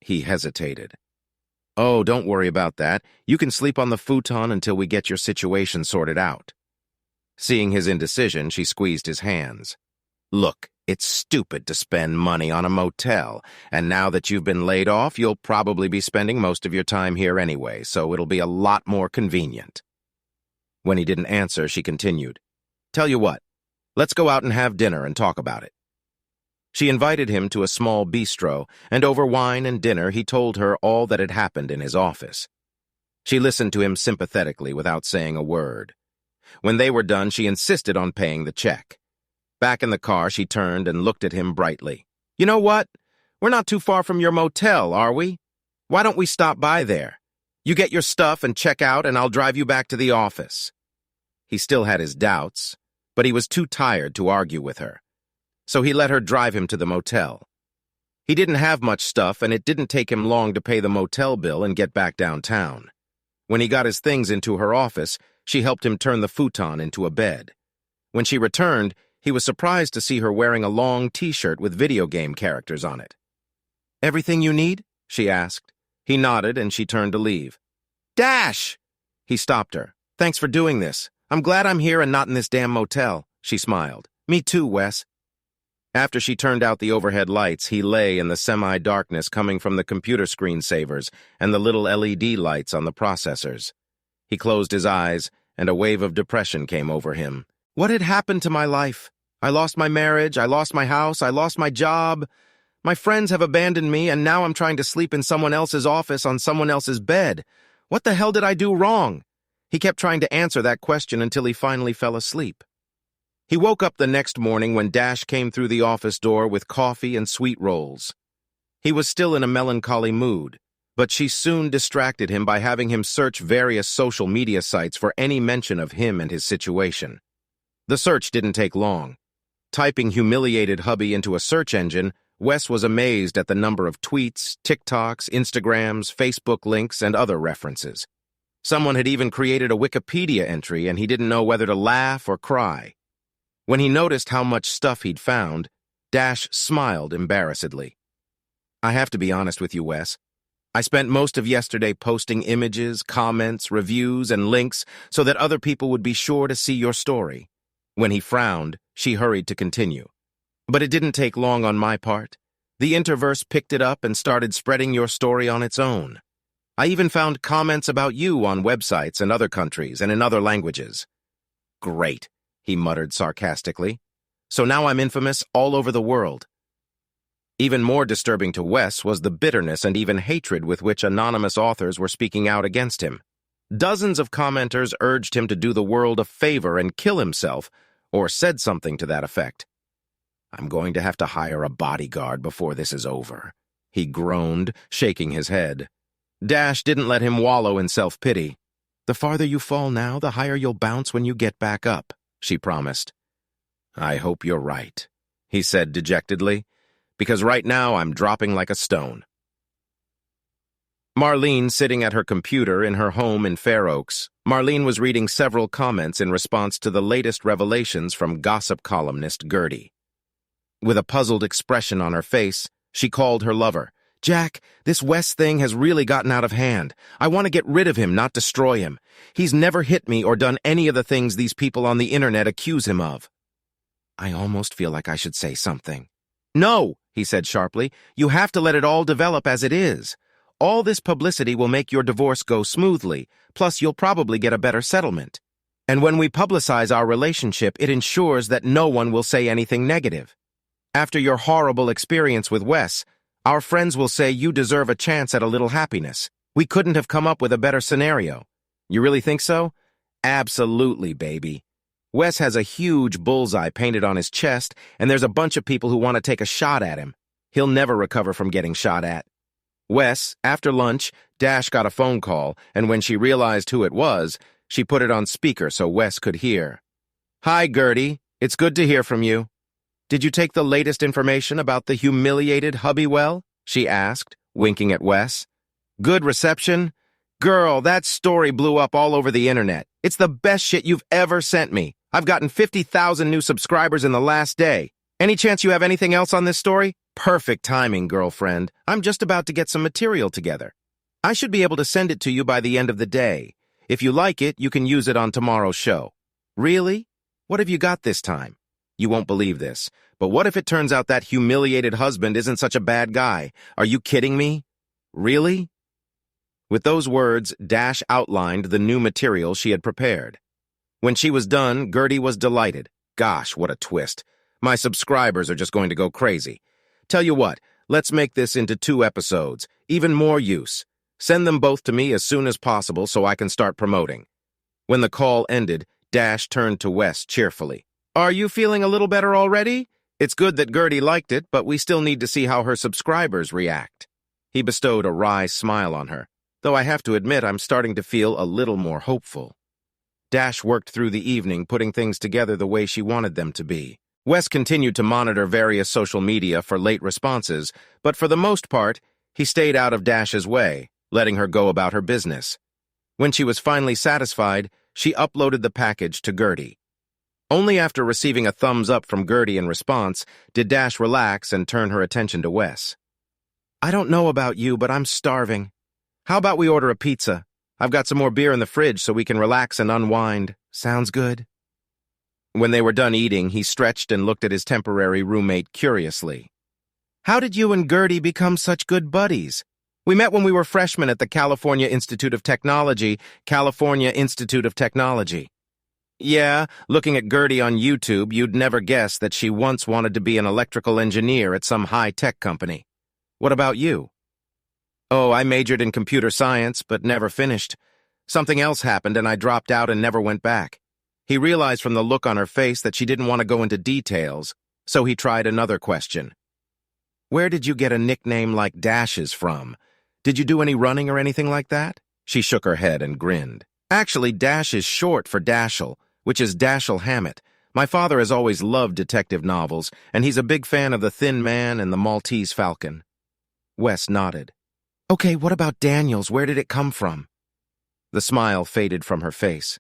He hesitated. "Oh, don't worry about that. You can sleep on the futon until we get your situation sorted out." Seeing his indecision, she squeezed his hands. "Look, it's stupid to spend money on a motel, and now that you've been laid off, you'll probably be spending most of your time here anyway, so it'll be a lot more convenient." When he didn't answer, she continued, "Tell you what, let's go out and have dinner and talk about it." She invited him to a small bistro, and over wine and dinner he told her all that had happened in his office. She listened to him sympathetically without saying a word. When they were done, she insisted on paying the check. Back in the car, she turned and looked at him brightly. "You know what? We're not too far from your motel, are we? Why don't we stop by there? You get your stuff and check out, and I'll drive you back to the office." He still had his doubts, but he was too tired to argue with her. So he let her drive him to the motel. He didn't have much stuff, and it didn't take him long to pay the motel bill and get back downtown. When he got his things into her office, she helped him turn the futon into a bed. When she returned, he was surprised to see her wearing a long T-shirt with video game characters on it. "Everything you need?" she asked. He nodded, and she turned to leave. "Dash!" He stopped her. "Thanks for doing this. I'm glad I'm here and not in this damn motel," she smiled. "Me too, Wes." After she turned out the overhead lights, he lay in the semi-darkness coming from the computer screensavers and the little LED lights on the processors. He closed his eyes, and a wave of depression came over him. What had happened to my life? I lost my marriage, I lost my house, I lost my job. My friends have abandoned me, and now I'm trying to sleep in someone else's office on someone else's bed. What the hell did I do wrong? He kept trying to answer that question until he finally fell asleep. He woke up the next morning when Dash came through the office door with coffee and sweet rolls. He was still in a melancholy mood, but she soon distracted him by having him search various social media sites for any mention of him and his situation. The search didn't take long. Typing humiliated hubby into a search engine, Wes was amazed at the number of tweets, TikToks, Instagrams, Facebook links, and other references. Someone had even created a Wikipedia entry, and he didn't know whether to laugh or cry. When he noticed how much stuff he'd found, Dash smiled embarrassedly. "I have to be honest with you, Wes. I spent most of yesterday posting images, comments, reviews, and links so that other people would be sure to see your story." When he frowned, she hurried to continue. "But it didn't take long on my part. The Interverse picked it up and started spreading your story on its own. I even found comments about you on websites in other countries and in other languages." "Great," he muttered sarcastically. "So now I'm infamous all over the world." Even more disturbing to Wes was the bitterness and even hatred with which anonymous authors were speaking out against him. Dozens of commenters urged him to do the world a favor and kill himself, or said something to that effect. "I'm going to have to hire a bodyguard before this is over," he groaned, shaking his head. Dash didn't let him wallow in self-pity. "The farther you fall now, the higher you'll bounce when you get back up," she promised. "I hope you're right," he said dejectedly, "because right now I'm dropping like a stone." Marlene sitting at her computer in her home in Fair Oaks. Marlene was reading several comments in response to the latest revelations from gossip columnist Gertie. With a puzzled expression on her face, she called her lover. "Jack, this Wes thing has really gotten out of hand. I want to get rid of him, not destroy him. He's never hit me or done any of the things these people on the internet accuse him of." I almost feel like I should say something. "No," he said sharply. "You have to let it all develop as it is. All this publicity will make your divorce go smoothly, plus you'll probably get a better settlement. And when we publicize our relationship, it ensures that no one will say anything negative. After your horrible experience with Wes, our friends will say you deserve a chance at a little happiness. We couldn't have come up with a better scenario. You really think so?" "Absolutely, baby. Wes has a huge bullseye painted on his chest, and there's a bunch of people who want to take a shot at him. He'll never recover from getting shot at." Wes, after lunch, Dash got a phone call, and when she realized who it was, she put it on speaker so Wes could hear. "Hi, Gertie. It's good to hear from you. Did you take the latest information about the humiliated Hubbywell?" she asked, winking at Wes. "Good reception? Girl, that story blew up all over the internet. It's the best shit you've ever sent me. I've gotten 50,000 new subscribers in the last day. Any chance you have anything else on this story?" "Perfect timing, girlfriend. I'm just about to get some material together. I should be able to send it to you by the end of the day. If you like it, you can use it on tomorrow's show." "Really? What have you got this time?" "You won't believe this, but what if it turns out that humiliated husband isn't such a bad guy? Are you kidding me?" "Really?" With those words, Dash outlined the new material she had prepared. When she was done, Gertie was delighted. "Gosh, what a twist. My subscribers are just going to go crazy. Tell you what, let's make this into 2 episodes, even more use. Send them both to me as soon as possible so I can start promoting." When the call ended, Dash turned to Wes cheerfully. "Are you feeling a little better already? It's good that Gertie liked it, but we still need to see how her subscribers react." He bestowed a wry smile on her, though I have to admit I'm starting to feel a little more hopeful. Dash worked through the evening, putting things together the way she wanted them to be. Wes continued to monitor various social media for late responses, but for the most part, he stayed out of Dash's way, letting her go about her business. When she was finally satisfied, she uploaded the package to Gertie. Only after receiving a thumbs up from Gertie in response did Dash relax and turn her attention to Wes. "I don't know about you, but I'm starving. How about we order a pizza? I've got some more beer in the fridge so we can relax and unwind. Sounds good?" When they were done eating, he stretched and looked at his temporary roommate curiously. "How did you and Gertie become such good buddies? We met when we were freshmen at the California Institute of Technology, California Institute of Technology." "Yeah, looking at Gertie on YouTube, you'd never guess that she once wanted to be an electrical engineer at some high-tech company. What about you?" "Oh, I majored in computer science, but never finished. Something else happened and I dropped out and never went back." He realized from the look on her face that she didn't want to go into details, so he tried another question. "Where did you get a nickname like Dash's from? Did you do any running or anything like that?" She shook her head and grinned. "Actually, Dash is short for Dashiell, which is Dashiell Hammett. My father has always loved detective novels, and he's a big fan of The Thin Man and The Maltese Falcon." Wes nodded. "Okay, what about Daniels? Where did it come from?" The smile faded from her face.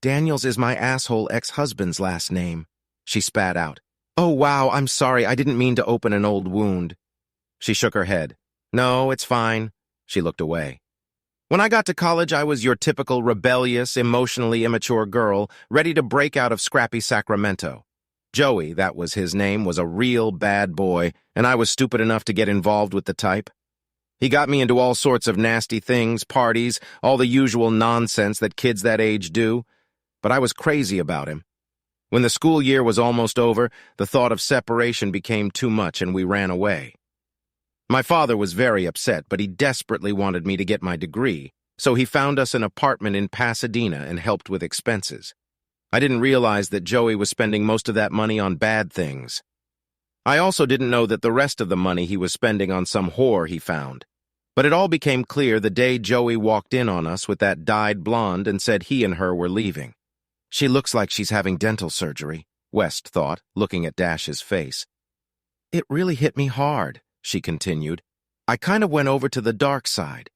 "Daniels is my asshole ex-husband's last name," she spat out. "Oh, wow, I'm sorry. I didn't mean to open an old wound." She shook her head. "No, it's fine." She looked away. "When I got to college, I was your typical rebellious, emotionally immature girl, ready to break out of scrappy Sacramento. Joey, that was his name, was a real bad boy, and I was stupid enough to get involved with the type. He got me into all sorts of nasty things, parties, all the usual nonsense that kids that age do. But I was crazy about him. When the school year was almost over, the thought of separation became too much and we ran away. My father was very upset, but he desperately wanted me to get my degree, so he found us an apartment in Pasadena and helped with expenses. I didn't realize that Joey was spending most of that money on bad things. I also didn't know that the rest of the money he was spending on some whore he found. But it all became clear the day Joey walked in on us with that dyed blonde and said he and her were leaving. She looks like she's having dental surgery, West thought, looking at Dash's face. It really hit me hard, she continued. I kind of went over to the dark side.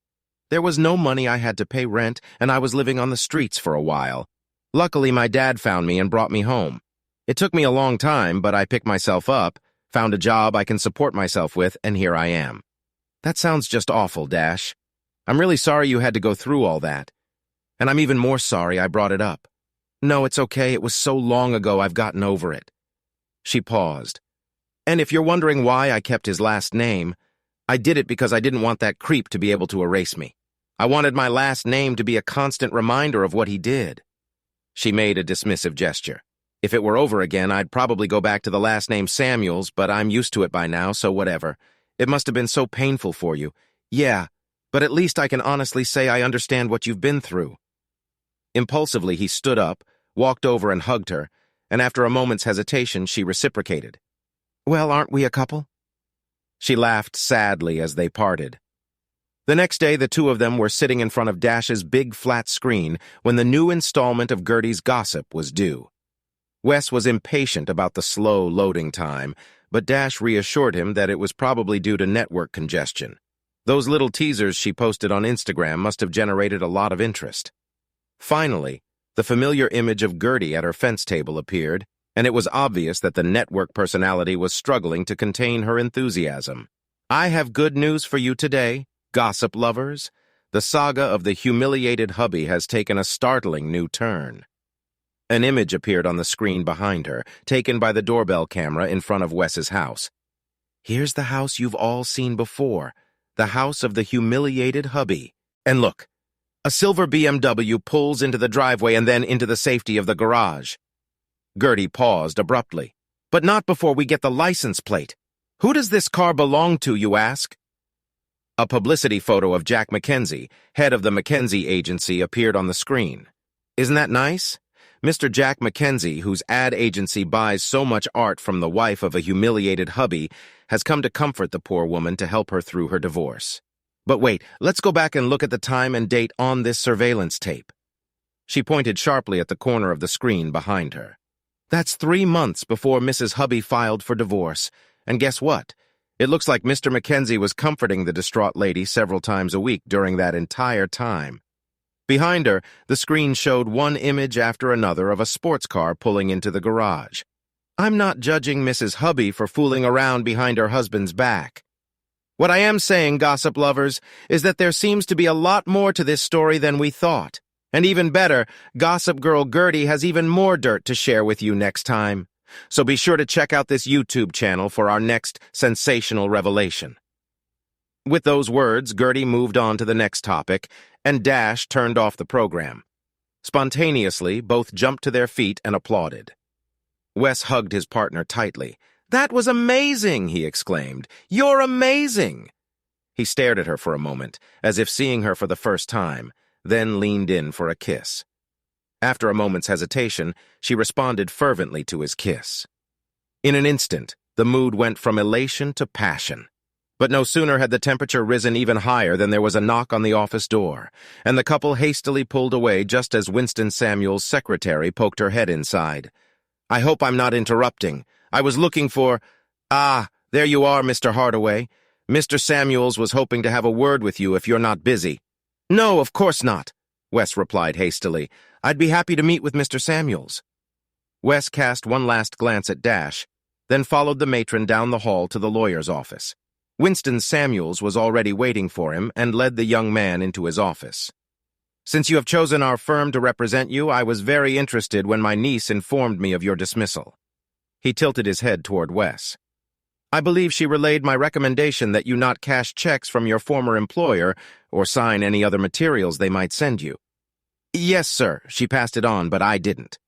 There was no money, I had to pay rent, and I was living on the streets for a while. Luckily, my dad found me and brought me home. It took me a long time, but I picked myself up, found a job I can support myself with, and here I am. That sounds just awful, Dash. I'm really sorry you had to go through all that. And I'm even more sorry I brought it up. No, it's okay. It was so long ago I've gotten over it. She paused. And if you're wondering why I kept his last name, I did it because I didn't want that creep to be able to erase me. I wanted my last name to be a constant reminder of what he did. She made a dismissive gesture. If it were over again, I'd probably go back to the last name Samuels, but I'm used to it by now, so whatever. It must have been so painful for you. Yeah, but at least I can honestly say I understand what you've been through. Impulsively, he stood up, walked over and hugged her, and after a moment's hesitation, she reciprocated. Well, aren't we a couple? She laughed sadly as they parted. The next day, the two of them were sitting in front of Dash's big flat screen when the new installment of Gertie's Gossip was due. Wes was impatient about the slow loading time, but Dash reassured him that it was probably due to network congestion. Those little teasers she posted on Instagram must have generated a lot of interest. Finally, the familiar image of Gertie at her fence table appeared, and it was obvious that the network personality was struggling to contain her enthusiasm. I have good news for you today, gossip lovers. The saga of the humiliated hubby has taken a startling new turn. An image appeared on the screen behind her, taken by the doorbell camera in front of Wes's house. Here's the house you've all seen before, the house of the humiliated hubby. And look, a silver BMW pulls into the driveway and then into the safety of the garage. Gertie paused abruptly. But not before we get the license plate. Who does this car belong to, you ask? A publicity photo of Jack McKenzie, head of the McKenzie agency, appeared on the screen. Isn't that nice? Mr. Jack McKenzie, whose ad agency buys so much art from the wife of a humiliated hubby, has come to comfort the poor woman to help her through her divorce. But wait, let's go back and look at the time and date on this surveillance tape. She pointed sharply at the corner of the screen behind her. That's 3 months before Mrs. Hubby filed for divorce. And guess what? It looks like Mr. McKenzie was comforting the distraught lady several times a week during that entire time. Behind her, the screen showed one image after another of a sports car pulling into the garage. I'm not judging Mrs. Hubby for fooling around behind her husband's back. What I am saying, gossip lovers, is that there seems to be a lot more to this story than we thought. And even better, Gossip Girl Gertie has even more dirt to share with you next time. So be sure to check out this YouTube channel for our next sensational revelation. With those words, Gertie moved on to the next topic, and Dash turned off the program. Spontaneously, both jumped to their feet and applauded. Wes hugged his partner tightly. That was amazing, he exclaimed. You're amazing! He stared at her for a moment, as if seeing her for the first time, then leaned in for a kiss. After a moment's hesitation, she responded fervently to his kiss. In an instant, the mood went from elation to passion. But no sooner had the temperature risen even higher than there was a knock on the office door, and the couple hastily pulled away just as Winston Samuel's secretary poked her head inside. I hope I'm not interrupting. I was looking for— Ah, there you are, Mr. Hardaway. Mr. Samuels was hoping to have a word with you if you're not busy. No, of course not, Wes replied hastily. I'd be happy to meet with Mr. Samuels. Wes cast one last glance at Dash, then followed the matron down the hall to the lawyer's office. Winston Samuels was already waiting for him and led the young man into his office. Since you have chosen our firm to represent you, I was very interested when my niece informed me of your dismissal. He tilted his head toward Wes. I believe she relayed my recommendation that you not cash checks from your former employer or sign any other materials they might send you. Yes, sir, she passed it on, but I didn't.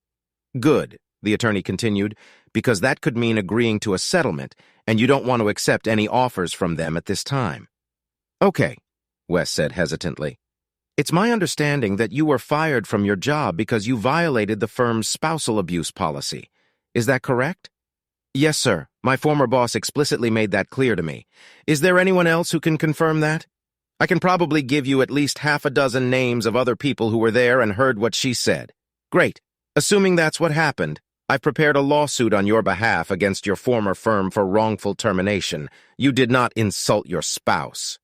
Good, the attorney continued, because that could mean agreeing to a settlement, and you don't want to accept any offers from them at this time. Okay, Wes said hesitantly. It's my understanding that you were fired from your job because you violated the firm's spousal abuse policy. Is that correct? Yes, sir. My former boss explicitly made that clear to me. Is there anyone else who can confirm that? I can probably give you at least 6 names of other people who were there and heard what she said. Great. Assuming that's what happened, I've prepared a lawsuit on your behalf against your former firm for wrongful termination. You did not insult your spouse.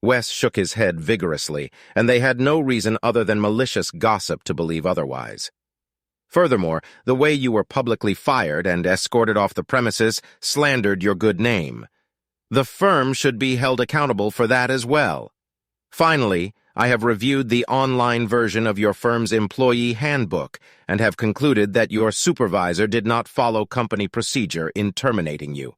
Wes shook his head vigorously, and they had no reason other than malicious gossip to believe otherwise. Furthermore, the way you were publicly fired and escorted off the premises slandered your good name. The firm should be held accountable for that as well. Finally, I have reviewed the online version of your firm's employee handbook and have concluded that your supervisor did not follow company procedure in terminating you.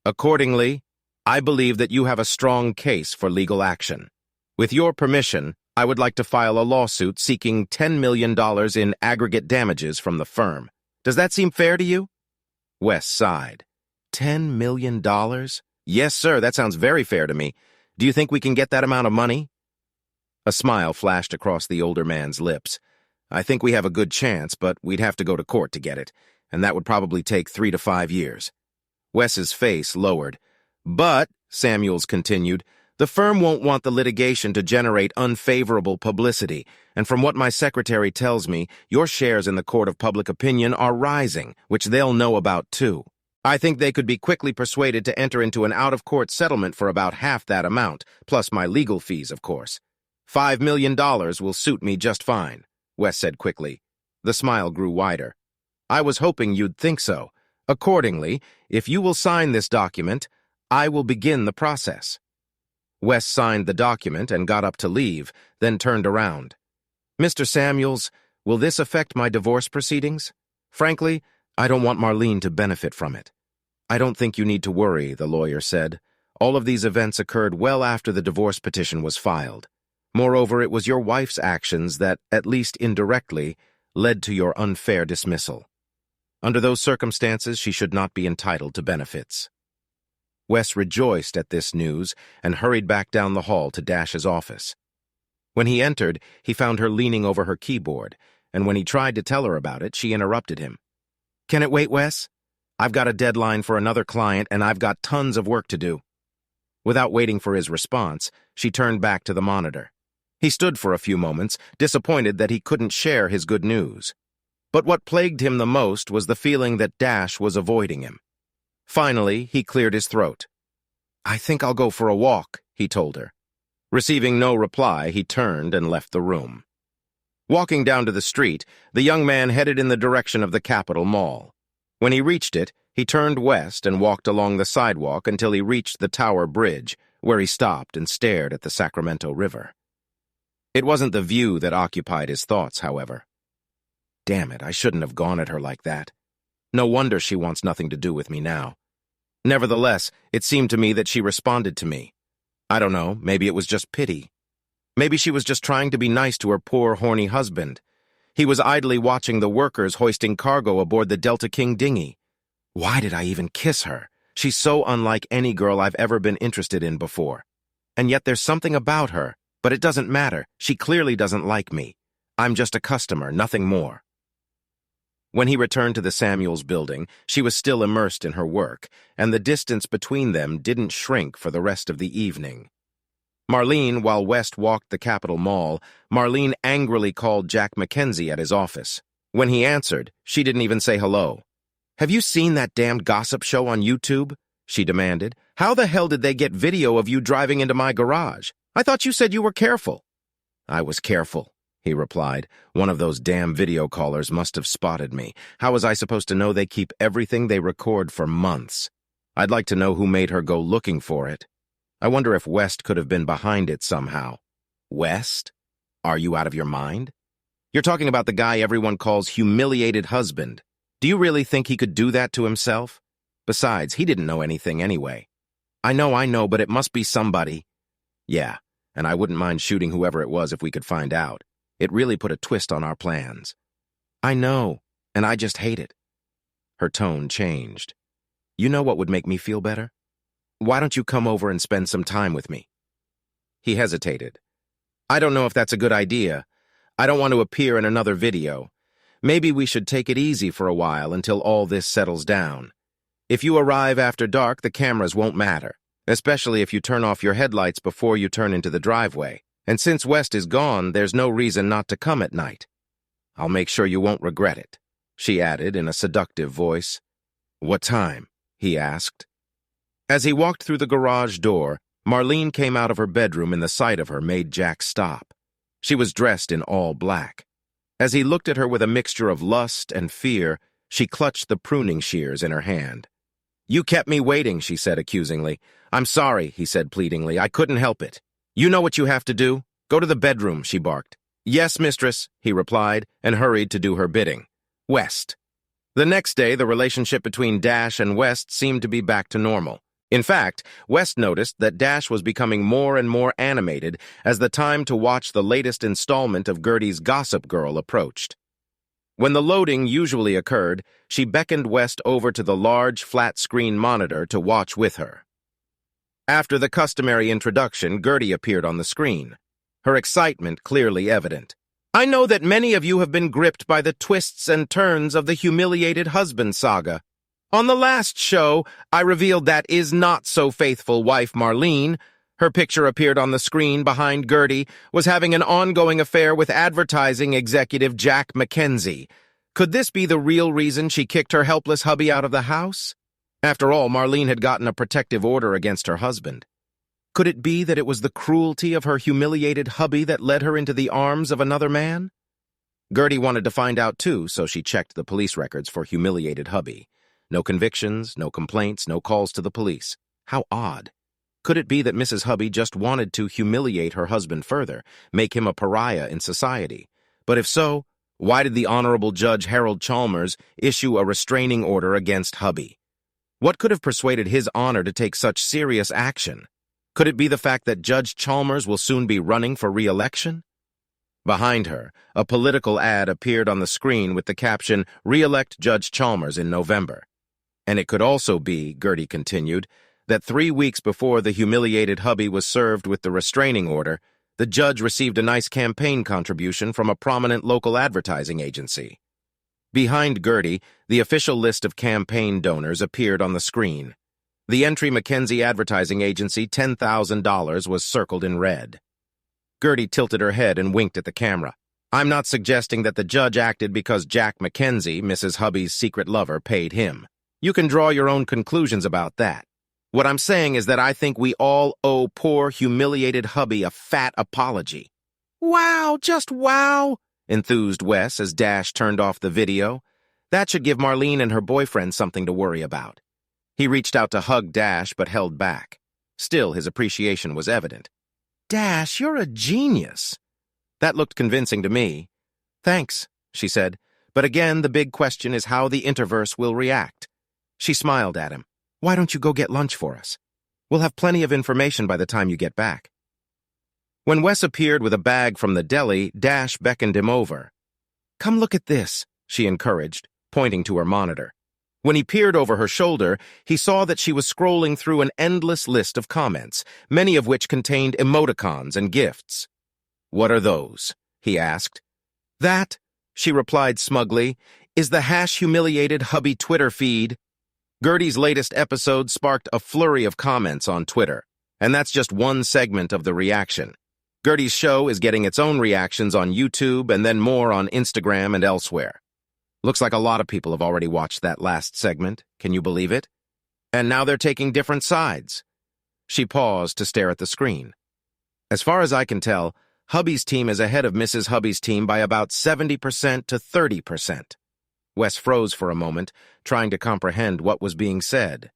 Accordingly, I believe that you have a strong case for legal action. With your permission, I would like to file a lawsuit seeking $10 million in aggregate damages from the firm. Does that seem fair to you? Wes sighed. $10 million? Yes, sir, that sounds very fair to me. Do you think we can get that amount of money? A smile flashed across the older man's lips. I think we have a good chance, but we'd have to go to court to get it, and that would probably take 3 to 5 years. Wes's face lowered. But, Samuels continued, the firm won't want the litigation to generate unfavorable publicity, and from what my secretary tells me, your shares in the court of public opinion are rising, which they'll know about too. I think they could be quickly persuaded to enter into an out-of-court settlement for about half that amount, plus my legal fees, of course. $5 million will suit me just fine, Wes said quickly. The smile grew wider. I was hoping you'd think so. Accordingly, if you will sign this document, I will begin the process. Wes signed the document and got up to leave, then turned around. Mr. Samuels, will this affect my divorce proceedings? Frankly, I don't want Marlene to benefit from it. I don't think you need to worry, the lawyer said. All of these events occurred well after the divorce petition was filed. Moreover, it was your wife's actions that, at least indirectly, led to your unfair dismissal. Under those circumstances, she should not be entitled to benefits. Wes rejoiced at this news and hurried back down the hall to Dash's office. When he entered, he found her leaning over her keyboard, and when he tried to tell her about it, she interrupted him. Can it wait, Wes? I've got a deadline for another client, and I've got tons of work to do. Without waiting for his response, she turned back to the monitor. He stood for a few moments, disappointed that he couldn't share his good news. But what plagued him the most was the feeling that Dash was avoiding him. Finally, he cleared his throat. I think I'll go for a walk, he told her. Receiving no reply, he turned and left the room. Walking down to the street, the young man headed in the direction of the Capitol Mall. When he reached it, he turned west and walked along the sidewalk until he reached the Tower Bridge, where he stopped and stared at the Sacramento River. It wasn't the view that occupied his thoughts, however. Damn it, I shouldn't have gone at her like that. No wonder she wants nothing to do with me now. Nevertheless, it seemed to me that she responded to me. I don't know, maybe it was just pity. Maybe she was just trying to be nice to her poor, horny husband. He was idly watching the workers hoisting cargo aboard the Delta King dinghy. Why did I even kiss her? She's so unlike any girl I've ever been interested in before. And yet there's something about her, but it doesn't matter. She clearly doesn't like me. I'm just a customer, nothing more. When he returned to the Samuels building, she was still immersed in her work, and the distance between them didn't shrink for the rest of the evening. Marlene, while West walked the Capitol Mall, Marlene angrily called Jack Mackenzie at his office. When he answered, she didn't even say hello. Have you seen that damned gossip show on YouTube? She demanded. How the hell did they get video of you driving into my garage? I thought you said you were careful. I was careful, he replied. One of those damn video callers must have spotted me. How was I supposed to know they keep everything they record for months? I'd like to know who made her go looking for it. I wonder if West could have been behind it somehow. West? Are you out of your mind? You're talking about the guy everyone calls humiliated husband. Do you really think he could do that to himself? Besides, he didn't know anything anyway. I know, but it must be somebody. Yeah, and I wouldn't mind shooting whoever it was if we could find out. It really put a twist on our plans. I know, and I just hate it. Her tone changed. You know what would make me feel better? Why don't you come over and spend some time with me? He hesitated. I don't know if that's a good idea. I don't want to appear in another video. Maybe we should take it easy for a while until all this settles down. If you arrive after dark, the cameras won't matter, especially if you turn off your headlights before you turn into the driveway. And since West is gone, there's no reason not to come at night. I'll make sure you won't regret it, she added in a seductive voice. What time? He asked. As he walked through the garage door, Marlene came out of her bedroom and the sight of her made Jack stop. She was dressed in all black. As he looked at her with a mixture of lust and fear, she clutched the pruning shears in her hand. "You kept me waiting," she said accusingly. "I'm sorry," he said pleadingly. "I couldn't help it." "You know what you have to do? Go to the bedroom," she barked. "Yes, mistress," he replied, and hurried to do her bidding. West. The next day, the relationship between Dash and West seemed to be back to normal. In fact, West noticed that Dash was becoming more and more animated as the time to watch the latest installment of Gertie's Gossip Girl approached. When the loading usually occurred, she beckoned West over to the large, flat-screen monitor to watch with her. After the customary introduction, Gertie appeared on the screen, her excitement clearly evident. "I know that many of you have been gripped by the twists and turns of the humiliated husband saga. On the last show, I revealed that is-not-so-faithful wife Marlene, her picture appeared on the screen behind Gertie, was having an ongoing affair with advertising executive Jack McKenzie. Could this be the real reason she kicked her helpless hubby out of the house? After all, Marlene had gotten a protective order against her husband. Could it be that it was the cruelty of her humiliated hubby that led her into the arms of another man? Gertie wanted to find out too, so she checked the police records for humiliated hubby. No convictions, no complaints, no calls to the police. How odd. Could it be that Mrs. Hubby just wanted to humiliate her husband further, make him a pariah in society? But if so, why did the Honorable Judge Harold Chalmers issue a restraining order against Hubby? What could have persuaded his honor to take such serious action? Could it be the fact that Judge Chalmers will soon be running for re-election? Behind her, a political ad appeared on the screen with the caption, "Re-elect Judge Chalmers in November." And it could also be, Gertie continued, that 3 weeks before the humiliated hubby was served with the restraining order, the judge received a nice campaign contribution from a prominent local advertising agency. Behind Gertie, the official list of campaign donors appeared on the screen. The entry McKenzie Advertising Agency, $10,000, was circled in red. Gertie tilted her head and winked at the camera. "I'm not suggesting that the judge acted because Jack McKenzie, Mrs. Hubby's secret lover, paid him. You can draw your own conclusions about that. What I'm saying is that I think we all owe poor, humiliated hubby a fat apology." "Wow, just wow," enthused Wes as Dash turned off the video. That should give Marlene and her boyfriend something to worry about. He reached out to hug Dash but held back. Still, his appreciation was evident. "Dash, you're a genius." That looked convincing to me. "Thanks," she said. "But again, the big question is how the Interverse will react." She smiled at him. "Why don't you go get lunch for us? We'll have plenty of information by the time you get back." When Wes appeared with a bag from the deli, Dash beckoned him over. "Come look at this," she encouraged, pointing to her monitor. When he peered over her shoulder, he saw that she was scrolling through an endless list of comments, many of which contained emoticons and gifts. "What are those?" he asked. "That," she replied smugly, "is the #humiliated hubby Twitter feed." Gertie's latest episode sparked a flurry of comments on Twitter, and that's just one segment of the reaction. Gertie's show is getting its own reactions on YouTube and then more on Instagram and elsewhere. Looks like a lot of people have already watched that last segment, can you believe it? And now they're taking different sides. She paused to stare at the screen. As far as I can tell, Hubby's team is ahead of Mrs. Hubby's team by about 70% to 30%. Wes froze for a moment, trying to comprehend what was being said.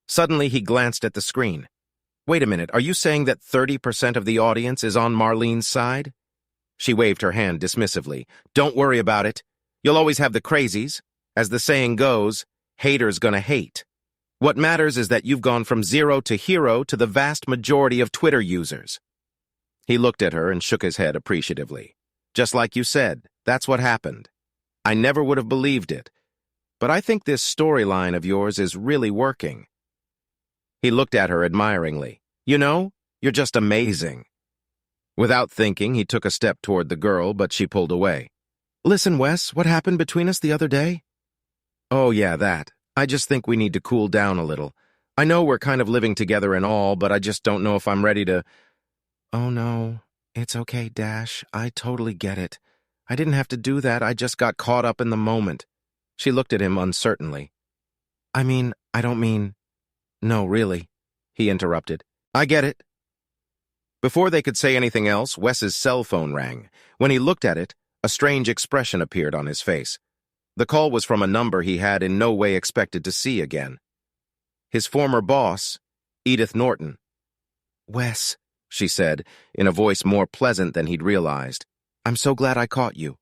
Suddenly, he glanced at the screen. "Wait a minute, are you saying that 30% of the audience is on Marlene's side?" She waved her hand dismissively. "Don't worry about it. You'll always have the crazies. As the saying goes, haters gonna hate. What matters is that you've gone from zero to hero to the vast majority of Twitter users." He looked at her and shook his head appreciatively. "Just like you said, that's what happened. I never would have believed it. But I think this storyline of yours is really working." He looked at her admiringly. "You know, you're just amazing." Without thinking, he took a step toward the girl, but she pulled away. "Listen, Wes, what happened between us the other day?" "Oh, yeah, that. I just think we need to cool down a little. I know we're kind of living together and all, but I just don't know if I'm ready to—" "Oh, no. It's okay, Dash. I totally get it. I didn't have to do that. I just got caught up in the moment." She looked at him uncertainly. I don't mean... No, really," he interrupted. I get it. Before they could say anything else, Wes's cell phone rang. When he looked at it, a strange expression appeared on his face. The call was from a number he had in no way expected to see again. His former boss, Edith Norton. "Wes," she said, in a voice more pleasant than he'd realized. "I'm so glad I caught you.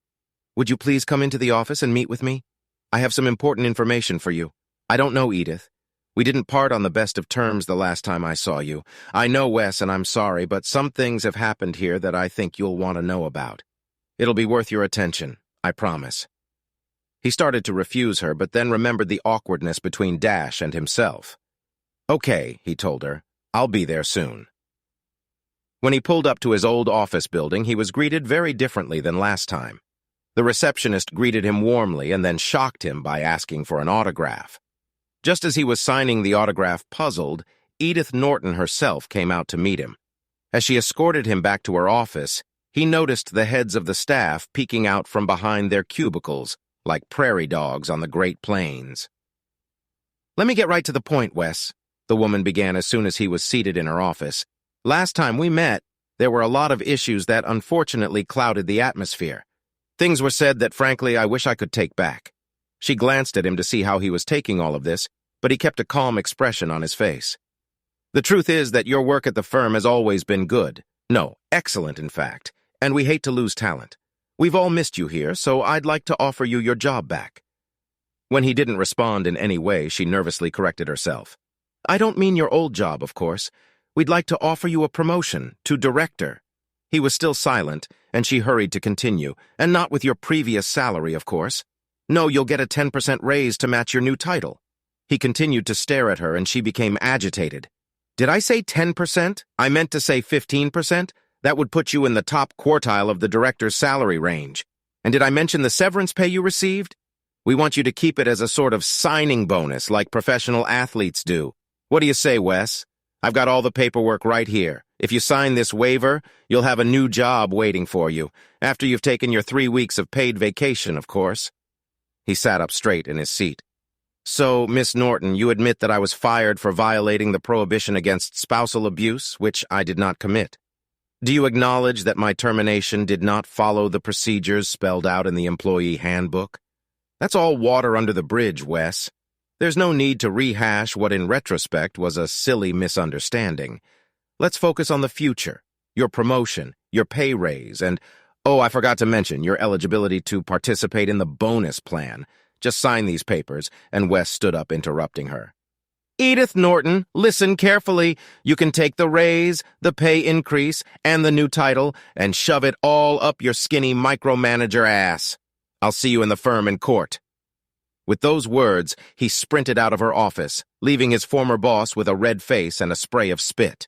Would you please come into the office and meet with me? I have some important information for you. I don't know Edith. We didn't part on the best of terms the last time I saw you. I know, Wes, and I'm sorry, but some things have happened here that I think you'll want to know about. It'll be worth your attention, I promise." He started to refuse her, but then remembered the awkwardness between Dash and himself. "Okay," he told her. "I'll be there soon." When he pulled up to his old office building, he was greeted very differently than last time. The receptionist greeted him warmly and then shocked him by asking for an autograph. Just as he was signing the autograph puzzled, Edith Norton herself came out to meet him. As she escorted him back to her office, he noticed the heads of the staff peeking out from behind their cubicles, like prairie dogs on the Great Plains. "Let me get right to the point, Wes," the woman began as soon as he was seated in her office. "Last time we met, there were a lot of issues that unfortunately clouded the atmosphere. Things were said that, frankly, I wish I could take back." She glanced at him to see how he was taking all of this, but he kept a calm expression on his face. "The truth is that your work at the firm has always been good. No, excellent, in fact, and we hate to lose talent. We've all missed you here, so I'd like to offer you your job back." When he didn't respond in any way, she nervously corrected herself. "I don't mean your old job, of course. We'd like to offer you a promotion to director." He was still silent, and she hurried to continue. "And not with your previous salary, of course. No, you'll get a 10% raise to match your new title." He continued to stare at her, and she became agitated. "Did I say 10%? I meant to say 15%. That would put you in the top quartile of the director's salary range. And did I mention the severance pay you received? We want you to keep it as a sort of signing bonus like professional athletes do. What do you say, Wes? I've got all the paperwork right here. If you sign this waiver, you'll have a new job waiting for you, after you've taken your 3 weeks of paid vacation, of course." He sat up straight in his seat. "So, Miss Norton, you admit that I was fired for violating the prohibition against spousal abuse, which I did not commit. Do you acknowledge that my termination did not follow the procedures spelled out in the employee handbook? That's all water under the bridge, Wes. There's no need to rehash what in retrospect was a silly misunderstanding. Let's focus on the future, your promotion, your pay raise, and, oh, I forgot to mention, your eligibility to participate in the bonus plan. Just sign these papers," and Wes stood up, interrupting her. "Edith Norton, listen carefully. You can take the raise, the pay increase, and the new title, and shove it all up your skinny micromanager ass. I'll see you in the firm in court." With those words, he sprinted out of her office, leaving his former boss with a red face and a spray of spit.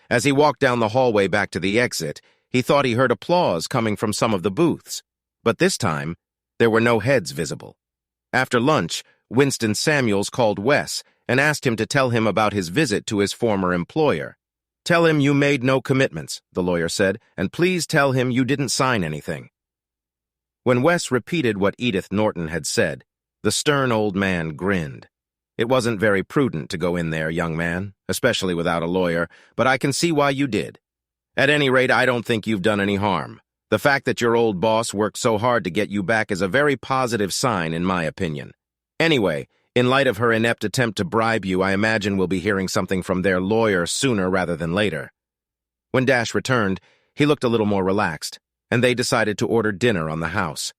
As he walked down the hallway back to the exit, he thought he heard applause coming from some of the booths. But this time, there were no heads visible. After lunch, Winston Samuels called Wes and asked him to tell him about his visit to his former employer. "Tell him you made no commitments," the lawyer said, "and please tell him you didn't sign anything." When Wes repeated what Edith Norton had said, the stern old man grinned. "It wasn't very prudent to go in there, young man, especially without a lawyer, but I can see why you did. At any rate, I don't think you've done any harm. The fact that your old boss worked so hard to get you back is a very positive sign, in my opinion. Anyway, in light of her inept attempt to bribe you, I imagine we'll be hearing something from their lawyer sooner rather than later." When Dash returned, he looked a little more relaxed, and they decided to order dinner on the house.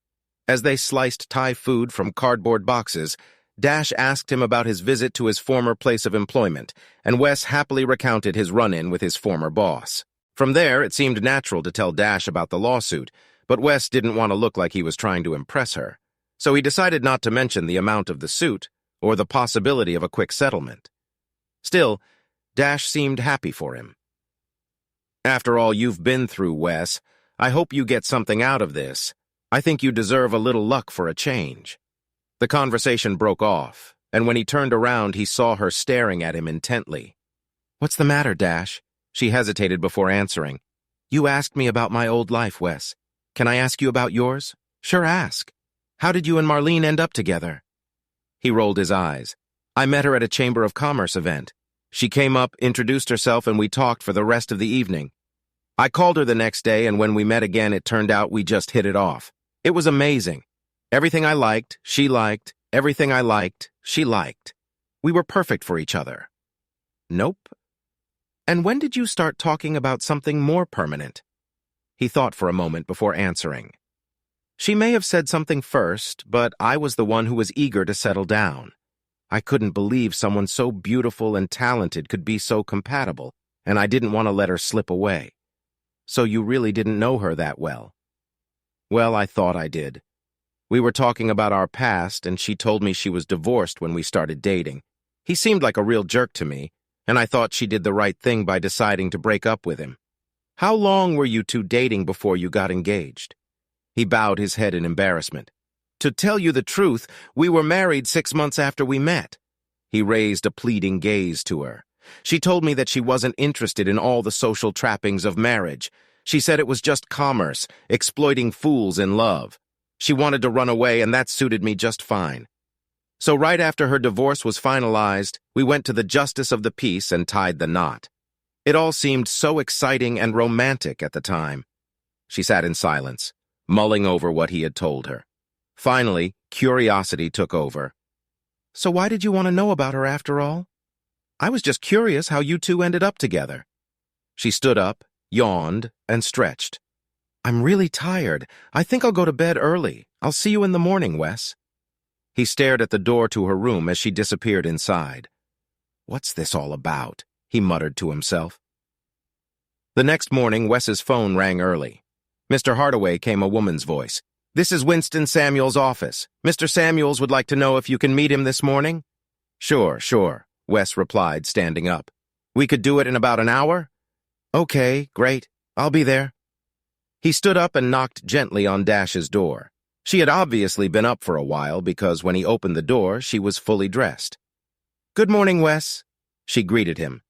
As they sliced Thai food from cardboard boxes, Dash asked him about his visit to his former place of employment, and Wes happily recounted his run-in with his former boss. From there, it seemed natural to tell Dash about the lawsuit, but Wes didn't want to look like he was trying to impress her, so he decided not to mention the amount of the suit or the possibility of a quick settlement. Still, Dash seemed happy for him. "After all you've been through, Wes, I hope you get something out of this. I think you deserve a little luck for a change." The conversation broke off, and when he turned around, he saw her staring at him intently. "What's the matter, Dash?" She hesitated before answering. "You asked me about my old life, Wes. Can I ask you about yours?" "Sure, ask. How did you and Marlene end up together?" He rolled his eyes. "I met her at a Chamber of Commerce event. She came up, introduced herself, and we talked for the rest of the evening. I called her the next day, and when we met again, it turned out we just hit it off. It was amazing. Everything I liked, she liked. Everything I liked, she liked. We were perfect for each other. Nope. And when did you start talking about something more permanent? He thought for a moment before answering. She may have said something first, but I was the one who was eager to settle down. I couldn't believe someone so beautiful and talented could be so compatible, and I didn't want to let her slip away. So you really didn't know her that well? Well, I thought I did. We were talking about our past, and she told me she was divorced when we started dating. He seemed like a real jerk to me, and I thought she did the right thing by deciding to break up with him. How long were you two dating before you got engaged? He bowed his head in embarrassment. To tell you the truth, we were married 6 months after we met. He raised a pleading gaze to her. She told me that she wasn't interested in all the social trappings of marriage. She said it was just commerce, exploiting fools in love. She wanted to run away, and that suited me just fine. So right after her divorce was finalized, we went to the justice of the peace and tied the knot. It all seemed so exciting and romantic at the time. She sat in silence, mulling over what he had told her. Finally, curiosity took over. So why did you want to know about her after all? I was just curious how you two ended up together. She stood up, yawned, and stretched. I'm really tired. I think I'll go to bed early. I'll see you in the morning, Wes. He stared at the door to her room as she disappeared inside. What's this all about? He muttered to himself. The next morning, Wes's phone rang early. Mr. Hardaway came a woman's voice. This is Winston Samuels' office. Mr. Samuels would like to know if you can meet him this morning? Sure, Wes replied, standing up. We could do it in about an hour? Okay, great. I'll be there. He stood up and knocked gently on Dash's door. She had obviously been up for a while because when he opened the door, she was fully dressed. Good morning, Wes, she greeted him.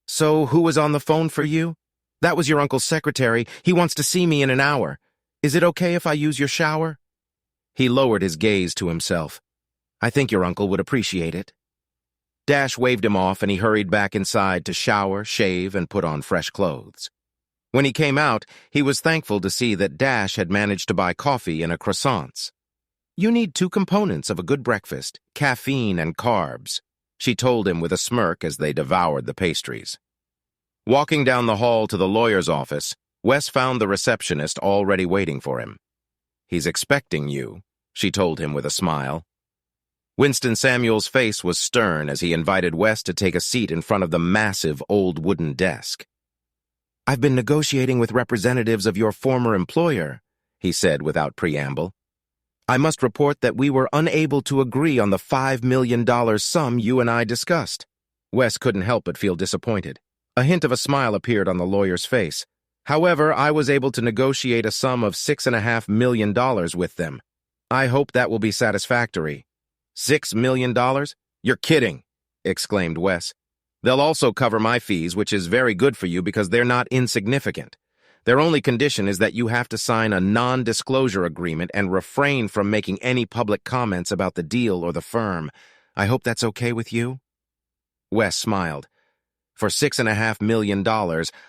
So who was on the phone for you? That was your uncle's secretary. He wants to see me in an hour. Is it okay if I use your shower? He lowered his gaze to himself. I think your uncle would appreciate it. Dash waved him off and he hurried back inside to shower, shave, and put on fresh clothes. When he came out, he was thankful to see that Dash had managed to buy coffee and a croissants. You need 2 components of a good breakfast, caffeine and carbs, she told him with a smirk as they devoured the pastries. Walking down the hall to the lawyer's office, Wes found the receptionist already waiting for him. He's expecting you, she told him with a smile. Winston Samuels' face was stern as he invited Wes to take a seat in front of the massive old wooden desk. I've been negotiating with representatives of your former employer, he said without preamble. I must report that we were unable to agree on the $5 million sum you and I discussed. Wes couldn't help but feel disappointed. A hint of a smile appeared on the lawyer's face. However, I was able to negotiate a sum of $6.5 million with them. I hope that will be satisfactory. $6 million? You're kidding, exclaimed Wes. They'll also cover my fees, which is very good for you because they're not insignificant. Their only condition is that you have to sign a non-disclosure agreement and refrain from making any public comments about the deal or the firm. I hope that's okay with you? Wes smiled. For $6.5 million,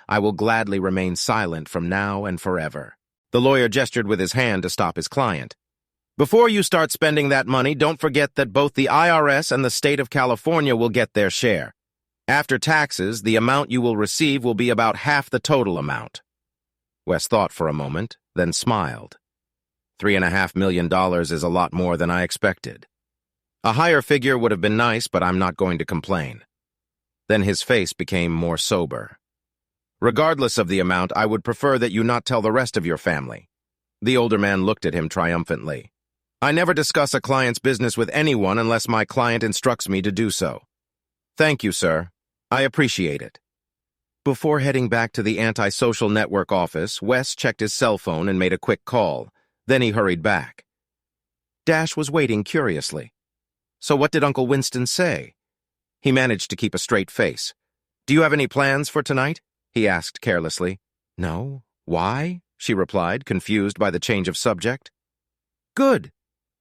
I will gladly remain silent from now and forever. The lawyer gestured with his hand to stop his client. Before you start spending that money, don't forget that both the IRS and the state of California will get their share. After taxes, the amount you will receive will be about half the total amount. Wes thought for a moment, then smiled. $3.5 million is a lot more than I expected. A higher figure would have been nice, but I'm not going to complain. Then his face became more sober. Regardless of the amount, I would prefer that you not tell the rest of your family. The older man looked at him triumphantly. I never discuss a client's business with anyone unless my client instructs me to do so. Thank you, sir. I appreciate it. Before heading back to the antisocial network office, Wes checked his cell phone and made a quick call. Then he hurried back. Dash was waiting curiously. So what did Uncle Winston say? He managed to keep a straight face. Do you have any plans for tonight? He asked carelessly. No. Why? She replied, confused by the change of subject. Good.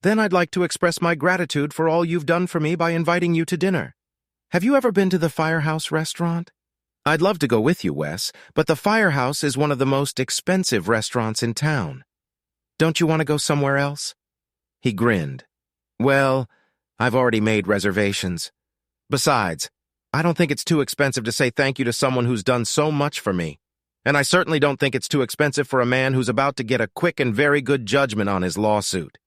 Then I'd like to express my gratitude for all you've done for me by inviting you to dinner. Have you ever been to the Firehouse restaurant? I'd love to go with you, Wes, but the Firehouse is one of the most expensive restaurants in town. Don't you want to go somewhere else? He grinned. Well, I've already made reservations. Besides, I don't think it's too expensive to say thank you to someone who's done so much for me. And I certainly don't think it's too expensive for a man who's about to get a quick and very good judgment on his lawsuit.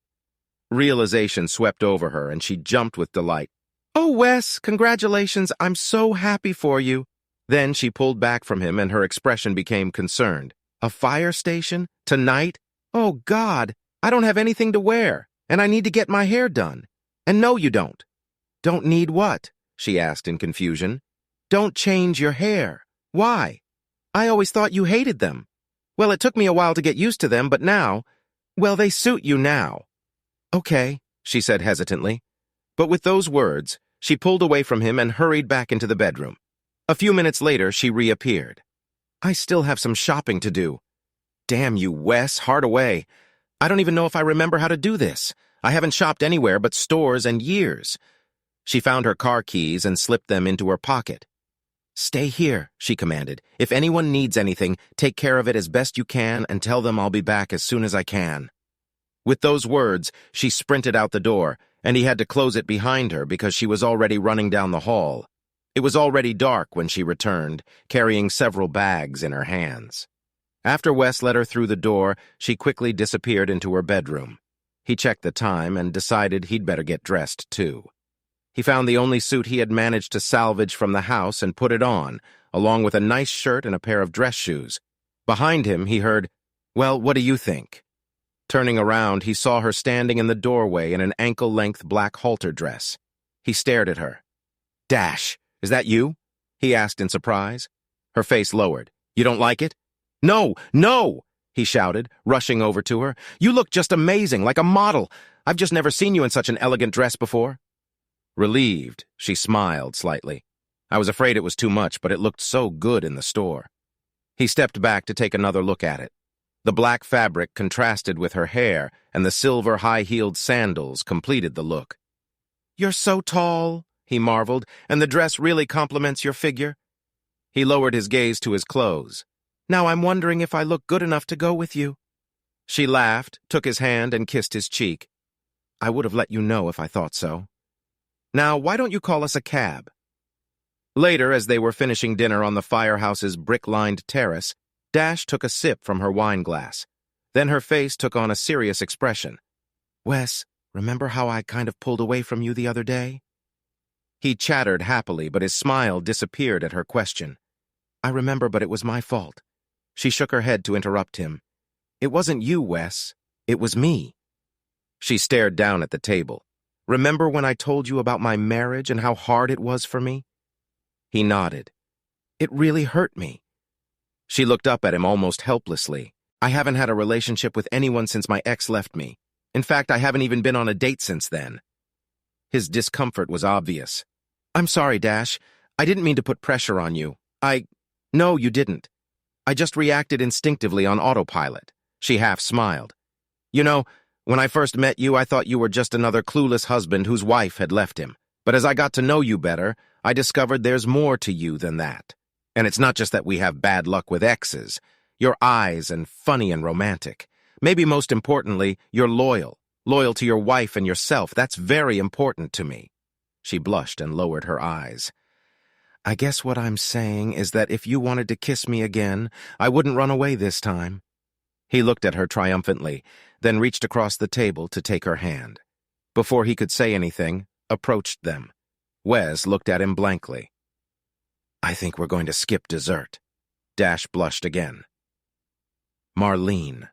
Realization swept over her, and she jumped with delight. Oh, Wes, congratulations, I'm so happy for you. Then she pulled back from him, and her expression became concerned. A fire station? Tonight? Oh, God, I don't have anything to wear, and I need to get my hair done. And no, you don't. Don't need what? She asked in confusion. Don't change your hair. Why? I always thought you hated them. Well, it took me a while to get used to them, but now, well, they suit you now. Okay, she said hesitantly. But with those words, she pulled away from him and hurried back into the bedroom. A few minutes later, she reappeared. I still have some shopping to do. Damn you, Wes, Hardaway. I don't even know if I remember how to do this. I haven't shopped anywhere but stores in years. She found her car keys and slipped them into her pocket. Stay here, she commanded. If anyone needs anything, take care of it as best you can and tell them I'll be back as soon as I can. With those words, she sprinted out the door, and he had to close it behind her because she was already running down the hall. It was already dark when she returned, carrying several bags in her hands. After Wes let her through the door, she quickly disappeared into her bedroom. He checked the time and decided he'd better get dressed, too. He found the only suit he had managed to salvage from the house and put it on, along with a nice shirt and a pair of dress shoes. Behind him, he heard, "Well, what do you think?" Turning around, he saw her standing in the doorway in an ankle-length black halter dress. He stared at her. "Dash, is that you?" he asked in surprise. Her face lowered. "You don't like it?" "No, no!" he shouted, rushing over to her. "You look just amazing, like a model. I've just never seen you in such an elegant dress before." Relieved, she smiled slightly. I was afraid it was too much, but it looked so good in the store. He stepped back to take another look at it. The black fabric contrasted with her hair, and the silver high-heeled sandals completed the look. "You're so tall," he marveled, "and the dress really complements your figure." He lowered his gaze to his clothes. "Now I'm wondering if I look good enough to go with you." She laughed, took his hand, and kissed his cheek. "I would have let you know if I thought so. Now, why don't you call us a cab?" Later, as they were finishing dinner on the Firehouse's brick-lined terrace, Dash took a sip from her wine glass. Then her face took on a serious expression. "Wes, remember how I kind of pulled away from you the other day?" He chattered happily, but his smile disappeared at her question. "I remember, but it was my fault." She shook her head to interrupt him. "It wasn't you, Wes. It was me." She stared down at the table. "Remember when I told you about my marriage and how hard it was for me?" He nodded. "It really hurt me." She looked up at him almost helplessly. "I haven't had a relationship with anyone since my ex left me. In fact, I haven't even been on a date since then." His discomfort was obvious. "I'm sorry, Dash. I didn't mean to put pressure on you. No, you didn't. I just reacted instinctively on autopilot." She half smiled. "You know, when I first met you, I thought you were just another clueless husband whose wife had left him. But as I got to know you better, I discovered there's more to you than that. And it's not just that we have bad luck with exes. You're eyes and funny and romantic. Maybe most importantly, you're loyal. Loyal to your wife and yourself. That's very important to me." She blushed and lowered her eyes. "I guess what I'm saying is that if you wanted to kiss me again, I wouldn't run away this time." He looked at her triumphantly, then reached across the table to take her hand. Before he could say anything, approached them. Wes looked at him blankly. "I think we're going to skip dessert." Dash blushed again. Marlene.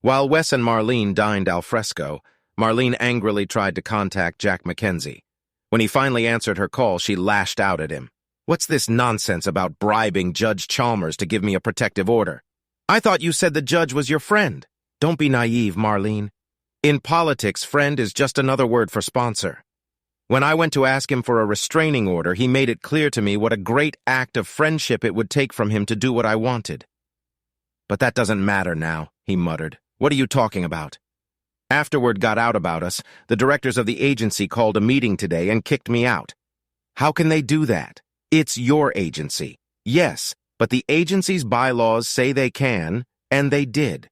While Wes and Marlene dined al fresco, Marlene angrily tried to contact Jack Mackenzie. When he finally answered her call, she lashed out at him. "What's this nonsense about bribing Judge Chalmers to give me a protective order? I thought you said the judge was your friend." "Don't be naive, Marlene. In politics, friend is just another word for sponsor. When I went to ask him for a restraining order, he made it clear to me what a great act of friendship it would take from him to do what I wanted." "But that doesn't matter now," he muttered. "What are you talking about?" "After word got out about us, the directors of the agency called a meeting today and kicked me out. How can they do that? It's your agency. Yes, but the agency's bylaws say they can, and they did.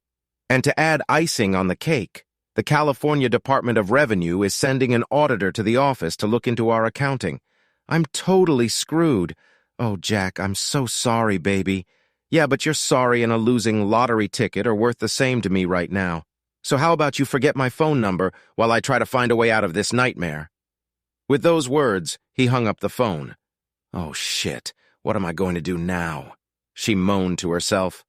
And to add icing on the cake, the California Department of Revenue is sending an auditor to the office to look into our accounting. I'm totally screwed. Oh, Jack, I'm so sorry, baby. Yeah, but your sorry and a losing lottery ticket are worth the same to me right now. So how about you forget my phone number while I try to find a way out of this nightmare? With those words, he hung up the phone. Oh, shit. What am I going to do now? She moaned to herself.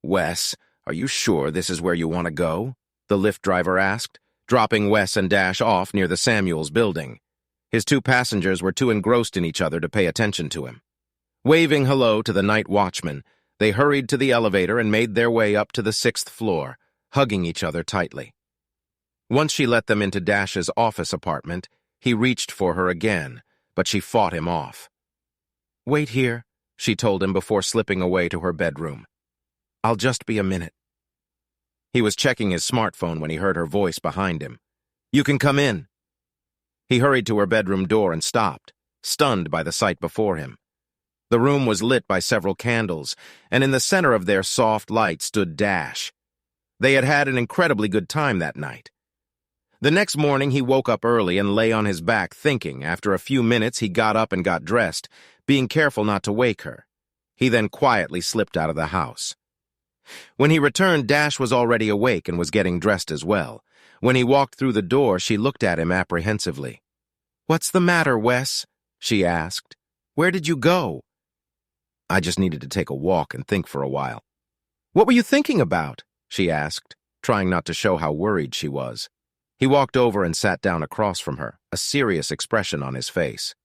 Wes, are you sure this is where you want to go? The Lyft driver asked, dropping Wes and Dash off near the Samuels building. His two passengers were too engrossed in each other to pay attention to him. Waving hello to the night watchman, they hurried to the elevator and made their way up to the 6th floor, hugging each other tightly. Once she let them into Dash's office apartment, he reached for her again, but she fought him off. Wait here, she told him before slipping away to her bedroom. I'll just be a minute. He was checking his smartphone when he heard her voice behind him. You can come in. He hurried to her bedroom door and stopped, stunned by the sight before him. The room was lit by several candles, and in the center of their soft light stood Dash. They had had an incredibly good time that night. The next morning, he woke up early and lay on his back thinking. After a few minutes, he got up and got dressed, being careful not to wake her. He then quietly slipped out of the house. When he returned, Dash was already awake and was getting dressed as well. When he walked through the door, she looked at him apprehensively. What's the matter, Wes? She asked. Where did you go? I just needed to take a walk and think for a while. What were you thinking about? She asked, trying not to show how worried she was. He walked over and sat down across from her, a serious expression on his face.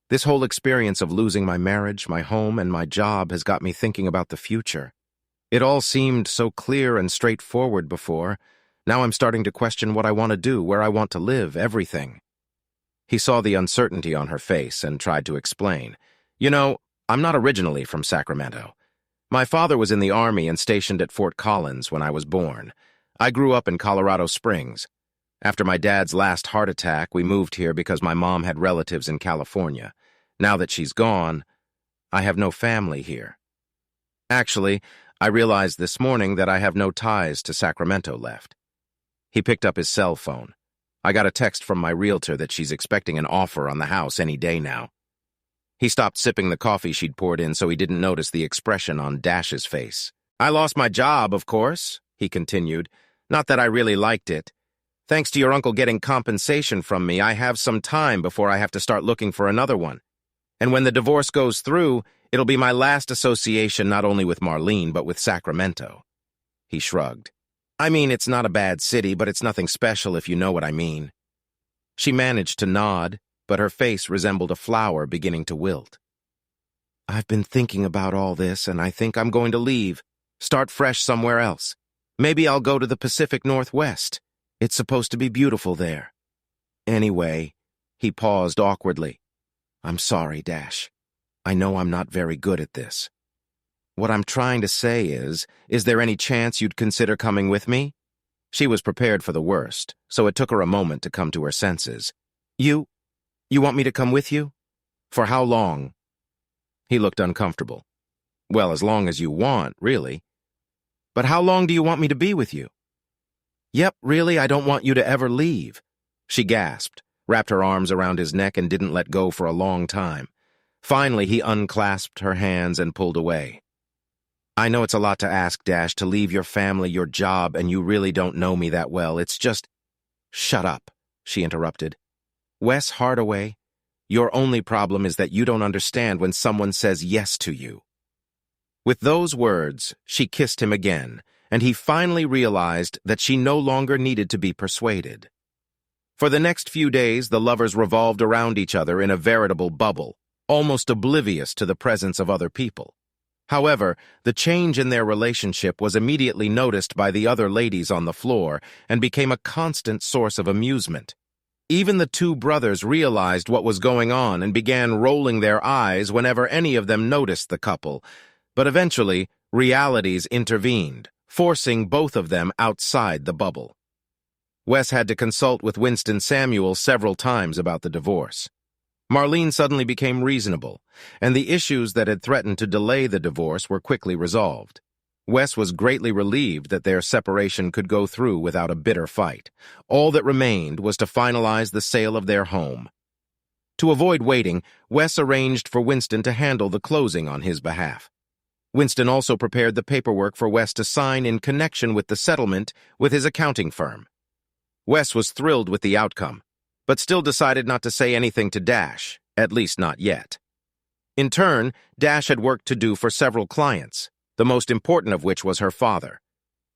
This whole experience of losing my marriage, my home, and my job has got me thinking about the future. It all seemed so clear and straightforward before. Now I'm starting to question what I want to do, where I want to live, everything. He saw the uncertainty on her face and tried to explain. You know, I'm not originally from Sacramento. My father was in the Army and stationed at Fort Collins when I was born. I grew up in Colorado Springs. After my dad's last heart attack, we moved here because my mom had relatives in California. Now that she's gone, I have no family here. Actually, I realized this morning that I have no ties to Sacramento left. He picked up his cell phone. I got a text from my realtor that she's expecting an offer on the house any day now. He stopped sipping the coffee she'd poured in so he didn't notice the expression on Dash's face. I lost my job, of course, he continued. Not that I really liked it. Thanks to your uncle getting compensation from me, I have some time before I have to start looking for another one. And when the divorce goes through, it'll be my last association not only with Marlene, but with Sacramento. He shrugged. I mean, it's not a bad city, but it's nothing special if you know what I mean. She managed to nod, but her face resembled a flower beginning to wilt. I've been thinking about all this, and I think I'm going to leave. Start fresh somewhere else. Maybe I'll go to the Pacific Northwest. It's supposed to be beautiful there. Anyway, he paused awkwardly. I'm sorry, Dash. I know I'm not very good at this. What I'm trying to say is there any chance you'd consider coming with me? She was prepared for the worst, so it took her a moment to come to her senses. You want me to come with you? For how long? He looked uncomfortable. Well, as long as you want, really. But how long do you want me to be with you? Yep, really, I don't want you to ever leave. She gasped, wrapped her arms around his neck and didn't let go for a long time. Finally, he unclasped her hands and pulled away. I know it's a lot to ask, Dash, to leave your family, your job, and you really don't know me that well. It's just... Shut up, she interrupted. Wes Hardaway, your only problem is that you don't understand when someone says yes to you. With those words, she kissed him again, and he finally realized that she no longer needed to be persuaded. For the next few days, the lovers revolved around each other in a veritable bubble, almost oblivious to the presence of other people. However, the change in their relationship was immediately noticed by the other ladies on the floor and became a constant source of amusement. Even the two brothers realized what was going on and began rolling their eyes whenever any of them noticed the couple, but eventually, realities intervened, forcing both of them outside the bubble. Wes had to consult with Winston Samuel several times about the divorce. Marlene suddenly became reasonable, and the issues that had threatened to delay the divorce were quickly resolved. Wes was greatly relieved that their separation could go through without a bitter fight. All that remained was to finalize the sale of their home. To avoid waiting, Wes arranged for Winston to handle the closing on his behalf. Winston also prepared the paperwork for Wes to sign in connection with the settlement with his accounting firm. Wes was thrilled with the outcome, but still decided not to say anything to Dash, at least not yet. In turn, Dash had work to do for several clients, the most important of which was her father.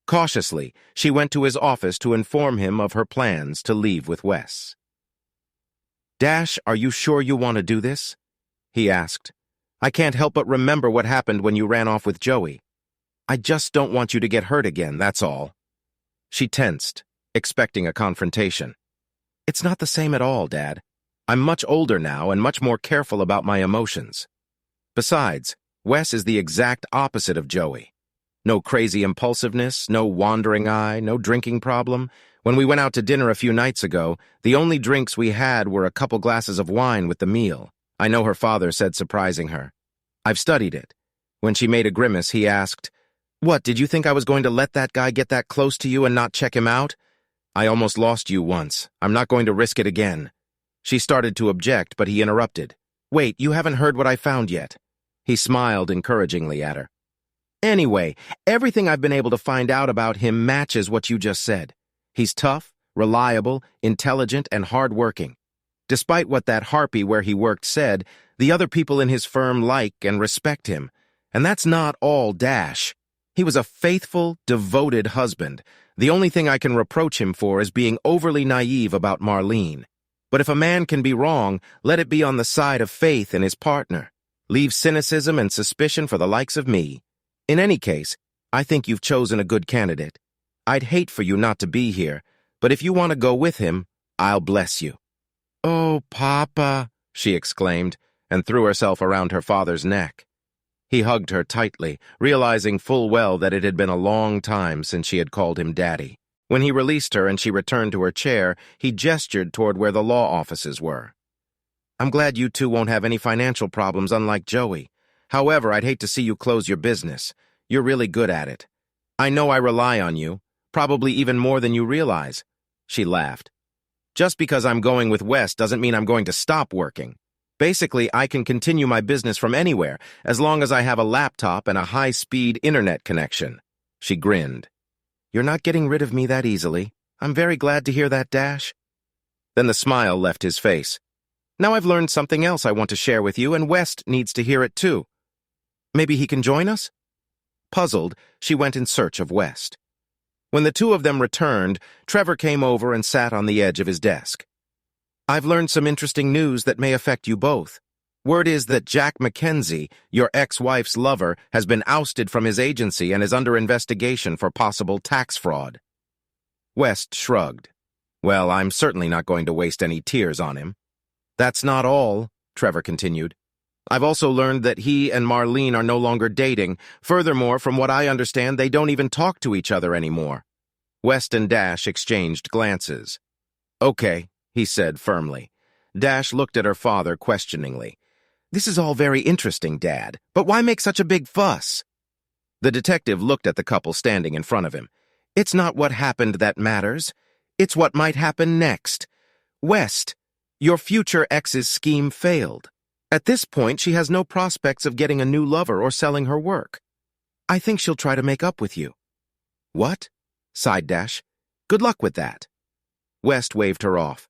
Cautiously, she went to his office to inform him of her plans to leave with Wes. "Dash, are you sure you want to do this?" he asked. "I can't help but remember what happened when you ran off with Joey. I just don't want you to get hurt again, that's all." She tensed, expecting a confrontation. "It's not the same at all, Dad. I'm much older now and much more careful about my emotions. Besides, Wes is the exact opposite of Joey. No crazy impulsiveness, no wandering eye, no drinking problem. When we went out to dinner a few nights ago, the only drinks we had were a couple glasses of wine with the meal. I know her father said surprising her. I've studied it." When she made a grimace, he asked, "What, did you think I was going to let that guy get that close to you and not check him out? I almost lost you once. I'm not going to risk it again." She started to object, but he interrupted. "Wait, you haven't heard what I found yet." He smiled encouragingly at her. "Anyway, everything I've been able to find out about him matches what you just said. He's tough, reliable, intelligent, and hard-working. Despite what that harpy where he worked said, the other people in his firm like and respect him. And that's not all Dash. He was a faithful, devoted husband. The only thing I can reproach him for is being overly naive about Marlene. But if a man can be wrong, let it be on the side of faith in his partner. Leave cynicism and suspicion for the likes of me. In any case, I think you've chosen a good candidate. I'd hate for you not to be here, but if you want to go with him, I'll bless you." "Oh, Papa," she exclaimed, and threw herself around her father's neck. He hugged her tightly, realizing full well that it had been a long time since she had called him Daddy. When he released her and she returned to her chair, he gestured toward where the law offices were. "I'm glad you two won't have any financial problems unlike Joey. However, I'd hate to see you close your business. You're really good at it. I know I rely on you, probably even more than you realize." She laughed. "Just because I'm going with Wes doesn't mean I'm going to stop working. Basically, I can continue my business from anywhere, as long as I have a laptop and a high-speed internet connection." She grinned. "You're not getting rid of me that easily. I'm very glad to hear that, Dash." Then the smile left his face. "Now I've learned something else I want to share with you, and West needs to hear it too. Maybe he can join us?" Puzzled, she went in search of West. When the two of them returned, Trevor came over and sat on the edge of his desk. "I've learned some interesting news that may affect you both. Word is that Jack Mackenzie, your ex-wife's lover, has been ousted from his agency and is under investigation for possible tax fraud." West shrugged. "Well, I'm certainly not going to waste any tears on him." "That's not all," Trevor continued. "I've also learned that he and Marlene are no longer dating. Furthermore, from what I understand, they don't even talk to each other anymore." West and Dash exchanged glances. "Okay," he said firmly. Dash looked at her father questioningly. "This is all very interesting, Dad, but why make such a big fuss?" The detective looked at the couple standing in front of him. "It's not what happened that matters. It's what might happen next. West, your future ex's scheme failed. At this point, she has no prospects of getting a new lover or selling her work. I think she'll try to make up with you." "What?" sighed Dash. "Good luck with that." West waved her off.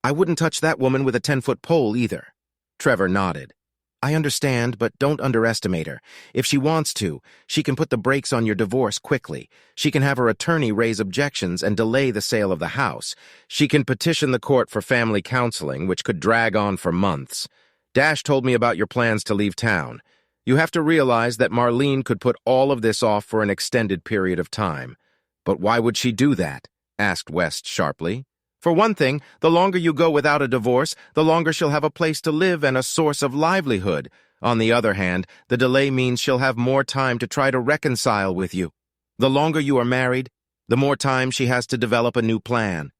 "I wouldn't touch that woman with a 10-foot pole either." Trevor nodded. "I understand, but don't underestimate her. If she wants to, she can put the brakes on your divorce quickly. She can have her attorney raise objections and delay the sale of the house. She can petition the court for family counseling, which could drag on for months. Dash told me about your plans to leave town. You have to realize that Marlene could put all of this off for an extended period of time." "But why would she do that?" asked West sharply. "For one thing, the longer you go without a divorce, the longer she'll have a place to live and a source of livelihood. On the other hand, the delay means she'll have more time to try to reconcile with you. The longer you are married, the more time she has to develop a new plan.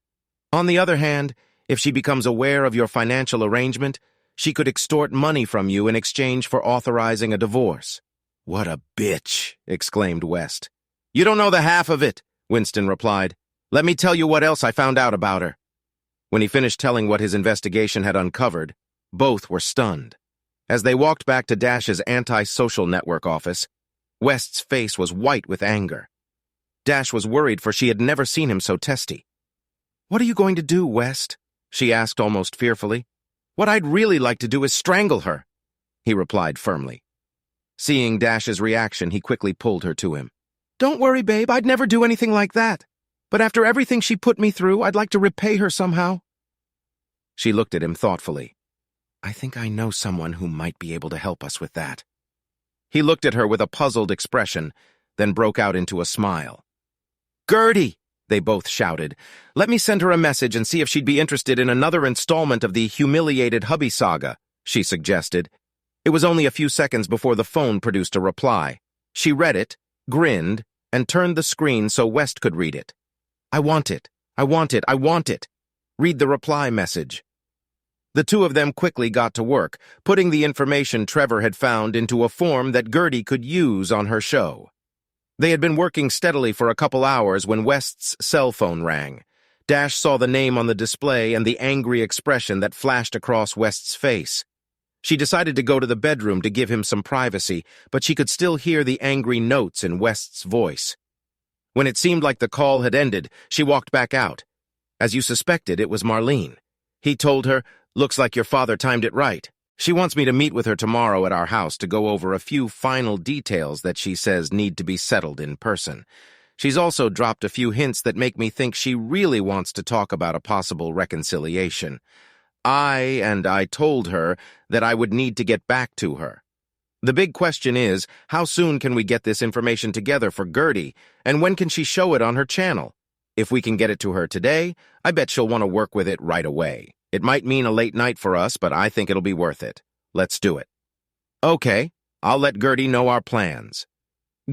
On the other hand, if she becomes aware of your financial arrangement, She could extort money from you in exchange for authorizing a divorce. What a bitch, exclaimed West. You don't know the half of it, Winston replied. Let me tell you what else I found out about her. When he finished telling what his investigation had uncovered, both were stunned. As they walked back to Dash's anti-social network office, West's face was white with anger. Dash was worried, for she had never seen him so testy. What are you going to do, West? She asked almost fearfully. What I'd really like to do is strangle her, he replied firmly. Seeing Dash's reaction, he quickly pulled her to him. Don't worry, babe, I'd never do anything like that. But after everything she put me through, I'd like to repay her somehow. She looked at him thoughtfully. I think I know someone who might be able to help us with that. He looked at her with a puzzled expression, then broke out into a smile. Gertie, they both shouted. Let me send her a message and see if she'd be interested in another installment of the humiliated hubby saga, she suggested. It was only a few seconds before the phone produced a reply. She read it, grinned, and turned the screen so West could read it. I want it. I want it. I want it. Read the reply message. The two of them quickly got to work, putting the information Trevor had found into a form that Gertie could use on her show. They had been working steadily for a couple hours when West's cell phone rang. Dash saw the name on the display and the angry expression that flashed across West's face. She decided to go to the bedroom to give him some privacy, but she could still hear the angry notes in West's voice. When it seemed like the call had ended, she walked back out. As you suspected, it was Marlene. He told her, looks like your father timed it right. She wants me to meet with her tomorrow at our house to go over a few final details that she says need to be settled in person. She's also dropped a few hints that make me think she really wants to talk about a possible reconciliation. I told her that I would need to get back to her. The big question is, how soon can we get this information together for Gertie, and when can she show it on her channel? If we can get it to her today, I bet she'll want to work with it right away. It might mean a late night for us, but I think it'll be worth it. Let's do it. Okay, I'll let Gertie know our plans.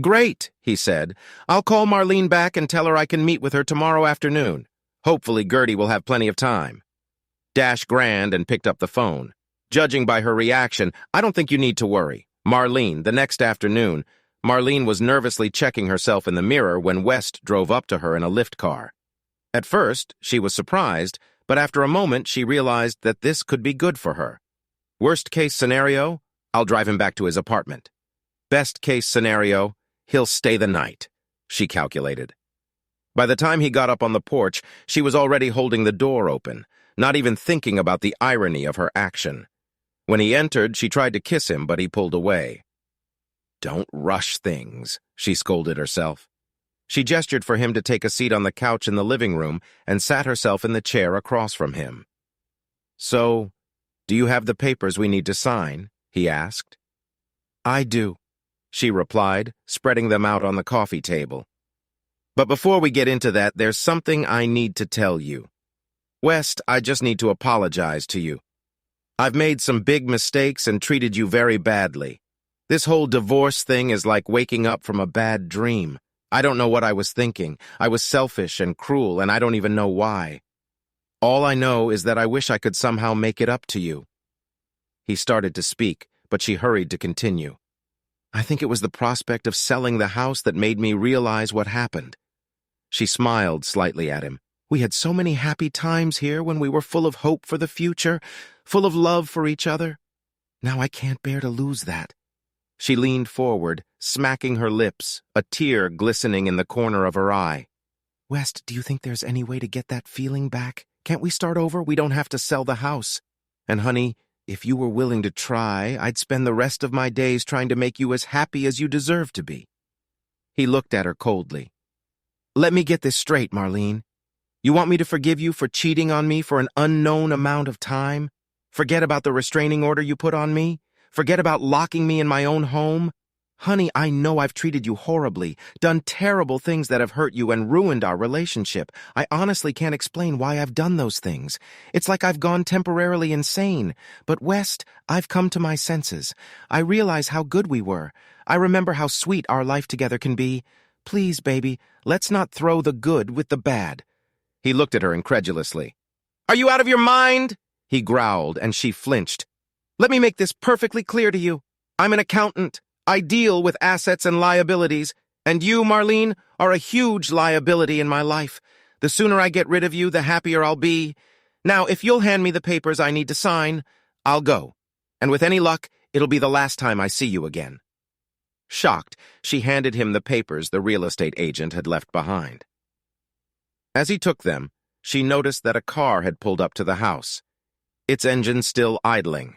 Great, he said. I'll call Marlene back and tell her I can meet with her tomorrow afternoon. Hopefully Gertie will have plenty of time. Dash grinned and picked up the phone. Judging by her reaction, I don't think you need to worry. Marlene, the next afternoon, Marlene was nervously checking herself in the mirror when West drove up to her in a lift car. At first, she was surprised, but after a moment she realized that this could be good for her. Worst-case scenario, I'll drive him back to his apartment. Best-case scenario, he'll stay the night, she calculated. By the time he got up on the porch, she was already holding the door open, not even thinking about the irony of her action. When he entered, she tried to kiss him, but he pulled away. Don't rush things, she scolded herself. She gestured for him to take a seat on the couch in the living room and sat herself in the chair across from him. So, do you have the papers we need to sign? He asked. I do, she replied, spreading them out on the coffee table. But before we get into that, there's something I need to tell you. West, I just need to apologize to you. I've made some big mistakes and treated you very badly. This whole divorce thing is like waking up from a bad dream. I don't know what I was thinking. I was selfish and cruel, and I don't even know why. All I know is that I wish I could somehow make it up to you. He started to speak, but she hurried to continue. I think it was the prospect of selling the house that made me realize what happened. She smiled slightly at him. We had so many happy times here when we were full of hope for the future, full of love for each other. Now I can't bear to lose that. She leaned forward, smacking her lips, a tear glistening in the corner of her eye. West, do you think there's any way to get that feeling back? Can't we start over? We don't have to sell the house. And honey, if you were willing to try, I'd spend the rest of my days trying to make you as happy as you deserve to be. He looked at her coldly. Let me get this straight, Marlene. You want me to forgive you for cheating on me for an unknown amount of time? Forget about the restraining order you put on me? Forget about locking me in my own home? Honey, I know I've treated you horribly, done terrible things that have hurt you and ruined our relationship. I honestly can't explain why I've done those things. It's like I've gone temporarily insane. But West, I've come to my senses. I realize how good we were. I remember how sweet our life together can be. Please, baby, let's not throw the good with the bad. He looked at her incredulously. Are you out of your mind? He growled, and she flinched. Let me make this perfectly clear to you. I'm an accountant. I deal with assets and liabilities, and you, Marlene, are a huge liability in my life. The sooner I get rid of you, the happier I'll be. Now, if you'll hand me the papers I need to sign, I'll go. And with any luck, it'll be the last time I see you again." Shocked, she handed him the papers the real estate agent had left behind. As he took them, she noticed that a car had pulled up to the house, its engine still idling.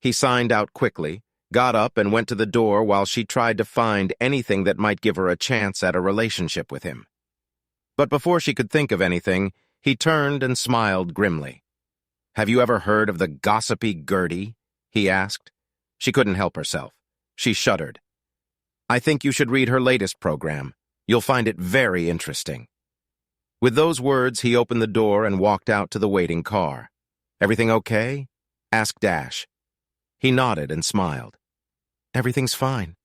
He signed out quickly, got up and went to the door while she tried to find anything that might give her a chance at a relationship with him. But before she could think of anything, he turned and smiled grimly. "Have you ever heard of the gossipy Gertie?" he asked. She couldn't help herself. She shuddered. "I think you should read her latest program. You'll find it very interesting." With those words, he opened the door and walked out to the waiting car. "Everything okay?" asked Dash. He nodded and smiled. "Everything's fine."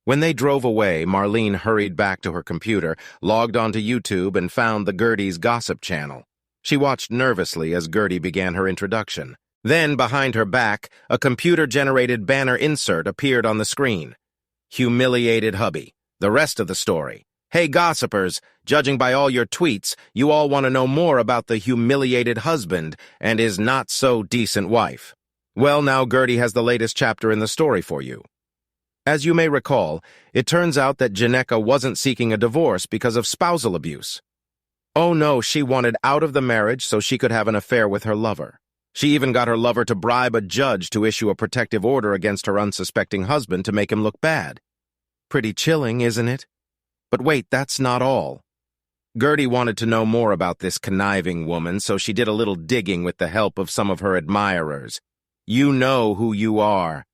When they drove away, Marlene hurried back to her computer, logged onto YouTube, and found the Gertie's gossip channel. She watched nervously as Gertie began her introduction. Then, behind her back, a computer-generated banner insert appeared on the screen. "Humiliated hubby. The rest of the story. Hey, gossipers, judging by all your tweets, you all want to know more about the humiliated husband and his not-so-decent wife. Well, now Gertie has the latest chapter in the story for you. As you may recall, it turns out that Janeka wasn't seeking a divorce because of spousal abuse. Oh no, she wanted out of the marriage so she could have an affair with her lover. She even got her lover to bribe a judge to issue a protective order against her unsuspecting husband to make him look bad. Pretty chilling, isn't it? But wait, that's not all. Gertie wanted to know more about this conniving woman, so she did a little digging with the help of some of her admirers. You know who you are.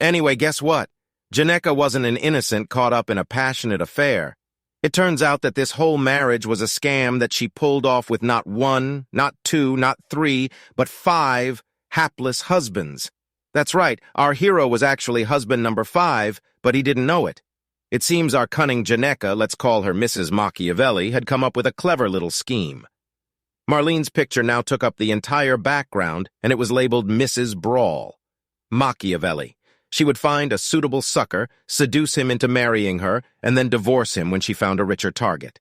Anyway, guess what? Janeka wasn't an innocent caught up in a passionate affair. It turns out that this whole marriage was a scam that she pulled off with not one, not two, not three, but 5 hapless husbands. That's right, our hero was actually husband number 5, but he didn't know it. It seems our cunning Janeka, let's call her Mrs. Machiavelli, had come up with a clever little scheme. Marlene's picture now took up the entire background, and it was labeled Mrs. Brawl. Machiavelli. She would find a suitable sucker, seduce him into marrying her, and then divorce him when she found a richer target.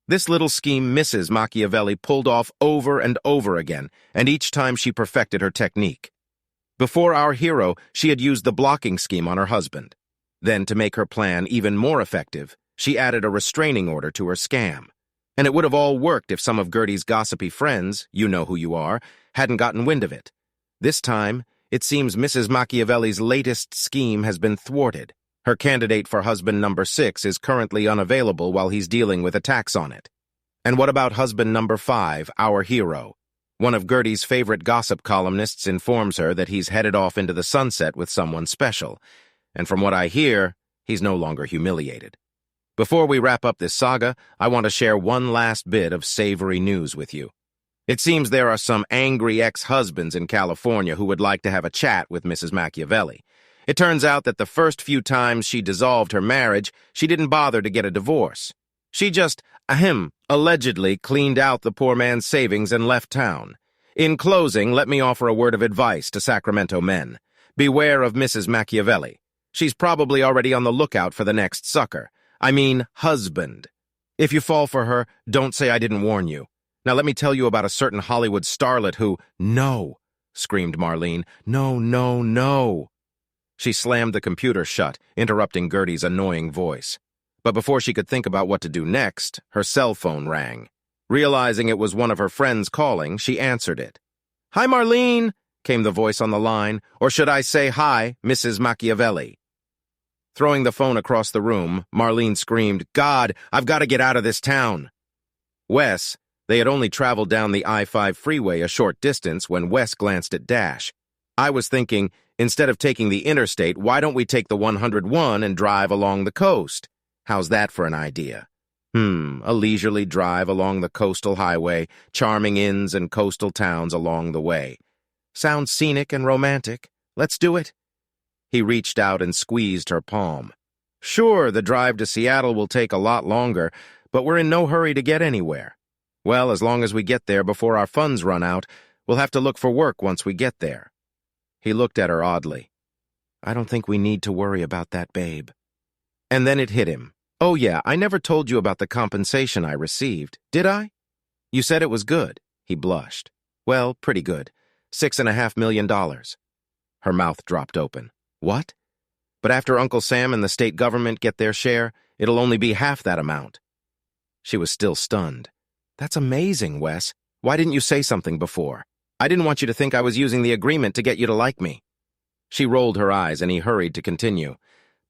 This little scheme Mrs. Machiavelli pulled off over and over again, and each time she perfected her technique. Before our hero, she had used the blocking scheme on her husband. Then, to make her plan even more effective, she added a restraining order to her scam. And it would have all worked if some of Gertie's gossipy friends, you know who you are, hadn't gotten wind of it. This time, it seems Mrs. Machiavelli's latest scheme has been thwarted. Her candidate for husband number 6 is currently unavailable while he's dealing with attacks on it. And what about husband number 5, our hero? One of Gertie's favorite gossip columnists informs her that he's headed off into the sunset with someone special. And from what I hear, he's no longer humiliated. Before we wrap up this saga, I want to share one last bit of savory news with you. It seems there are some angry ex-husbands in California who would like to have a chat with Mrs. Machiavelli. It turns out that the first few times she dissolved her marriage, she didn't bother to get a divorce. She just, allegedly cleaned out the poor man's savings and left town. In closing, let me offer a word of advice to Sacramento men. Beware of Mrs. Machiavelli. She's probably already on the lookout for the next sucker. I mean, husband. If you fall for her, don't say I didn't warn you. Now let me tell you about a certain Hollywood starlet who— No, screamed Marlene. No, no, no. She slammed the computer shut, interrupting Gertie's annoying voice. But before she could think about what to do next, her cell phone rang. Realizing it was one of her friends calling, she answered it. "Hi, Marlene," came the voice on the line. "Or should I say hi, Mrs. Machiavelli?" Throwing the phone across the room, Marlene screamed, "God, I've got to get out of this town." Wes, they had only traveled down the I-5 freeway a short distance when Wes glanced at Dash. "I was thinking, instead of taking the interstate, why don't we take the 101 and drive along the coast? How's that for an idea?" A leisurely drive along the coastal highway, charming inns and coastal towns along the way. Sounds scenic and romantic. Let's do it. He reached out and squeezed her palm. "Sure, the drive to Seattle will take a lot longer, but we're in no hurry to get anywhere. Well, as long as we get there before our funds run out, we'll have to look for work once we get there." He looked at her oddly. I don't think we need to worry about that, babe. And then it hit him. Oh yeah, I never told you about the compensation I received, did I? You said it was good. He blushed. Well, pretty good. $6.5 million. Her mouth dropped open. What? But after Uncle Sam and the state government get their share, it'll only be half that amount. She was still stunned. That's amazing, Wes. Why didn't you say something before? I didn't want you to think I was using the agreement to get you to like me. She rolled her eyes and he hurried to continue.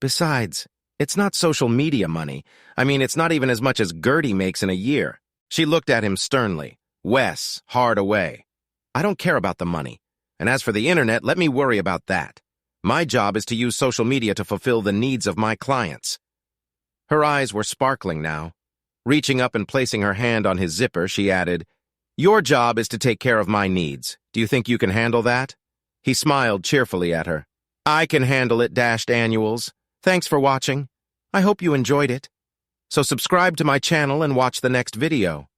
Besides, it's not social media money. I mean, it's not even as much as Gertie makes in a year. She looked at him sternly. Wes, hard away. I don't care about the money. And as for the internet, let me worry about that. My job is to use social media to fulfill the needs of my clients. Her eyes were sparkling now. Reaching up and placing her hand on his zipper, she added, Your job is to take care of my needs. Do you think you can handle that? He smiled cheerfully at her. I can handle it, Annuals. Thanks for watching. I hope you enjoyed it. So subscribe to my channel and watch the next video.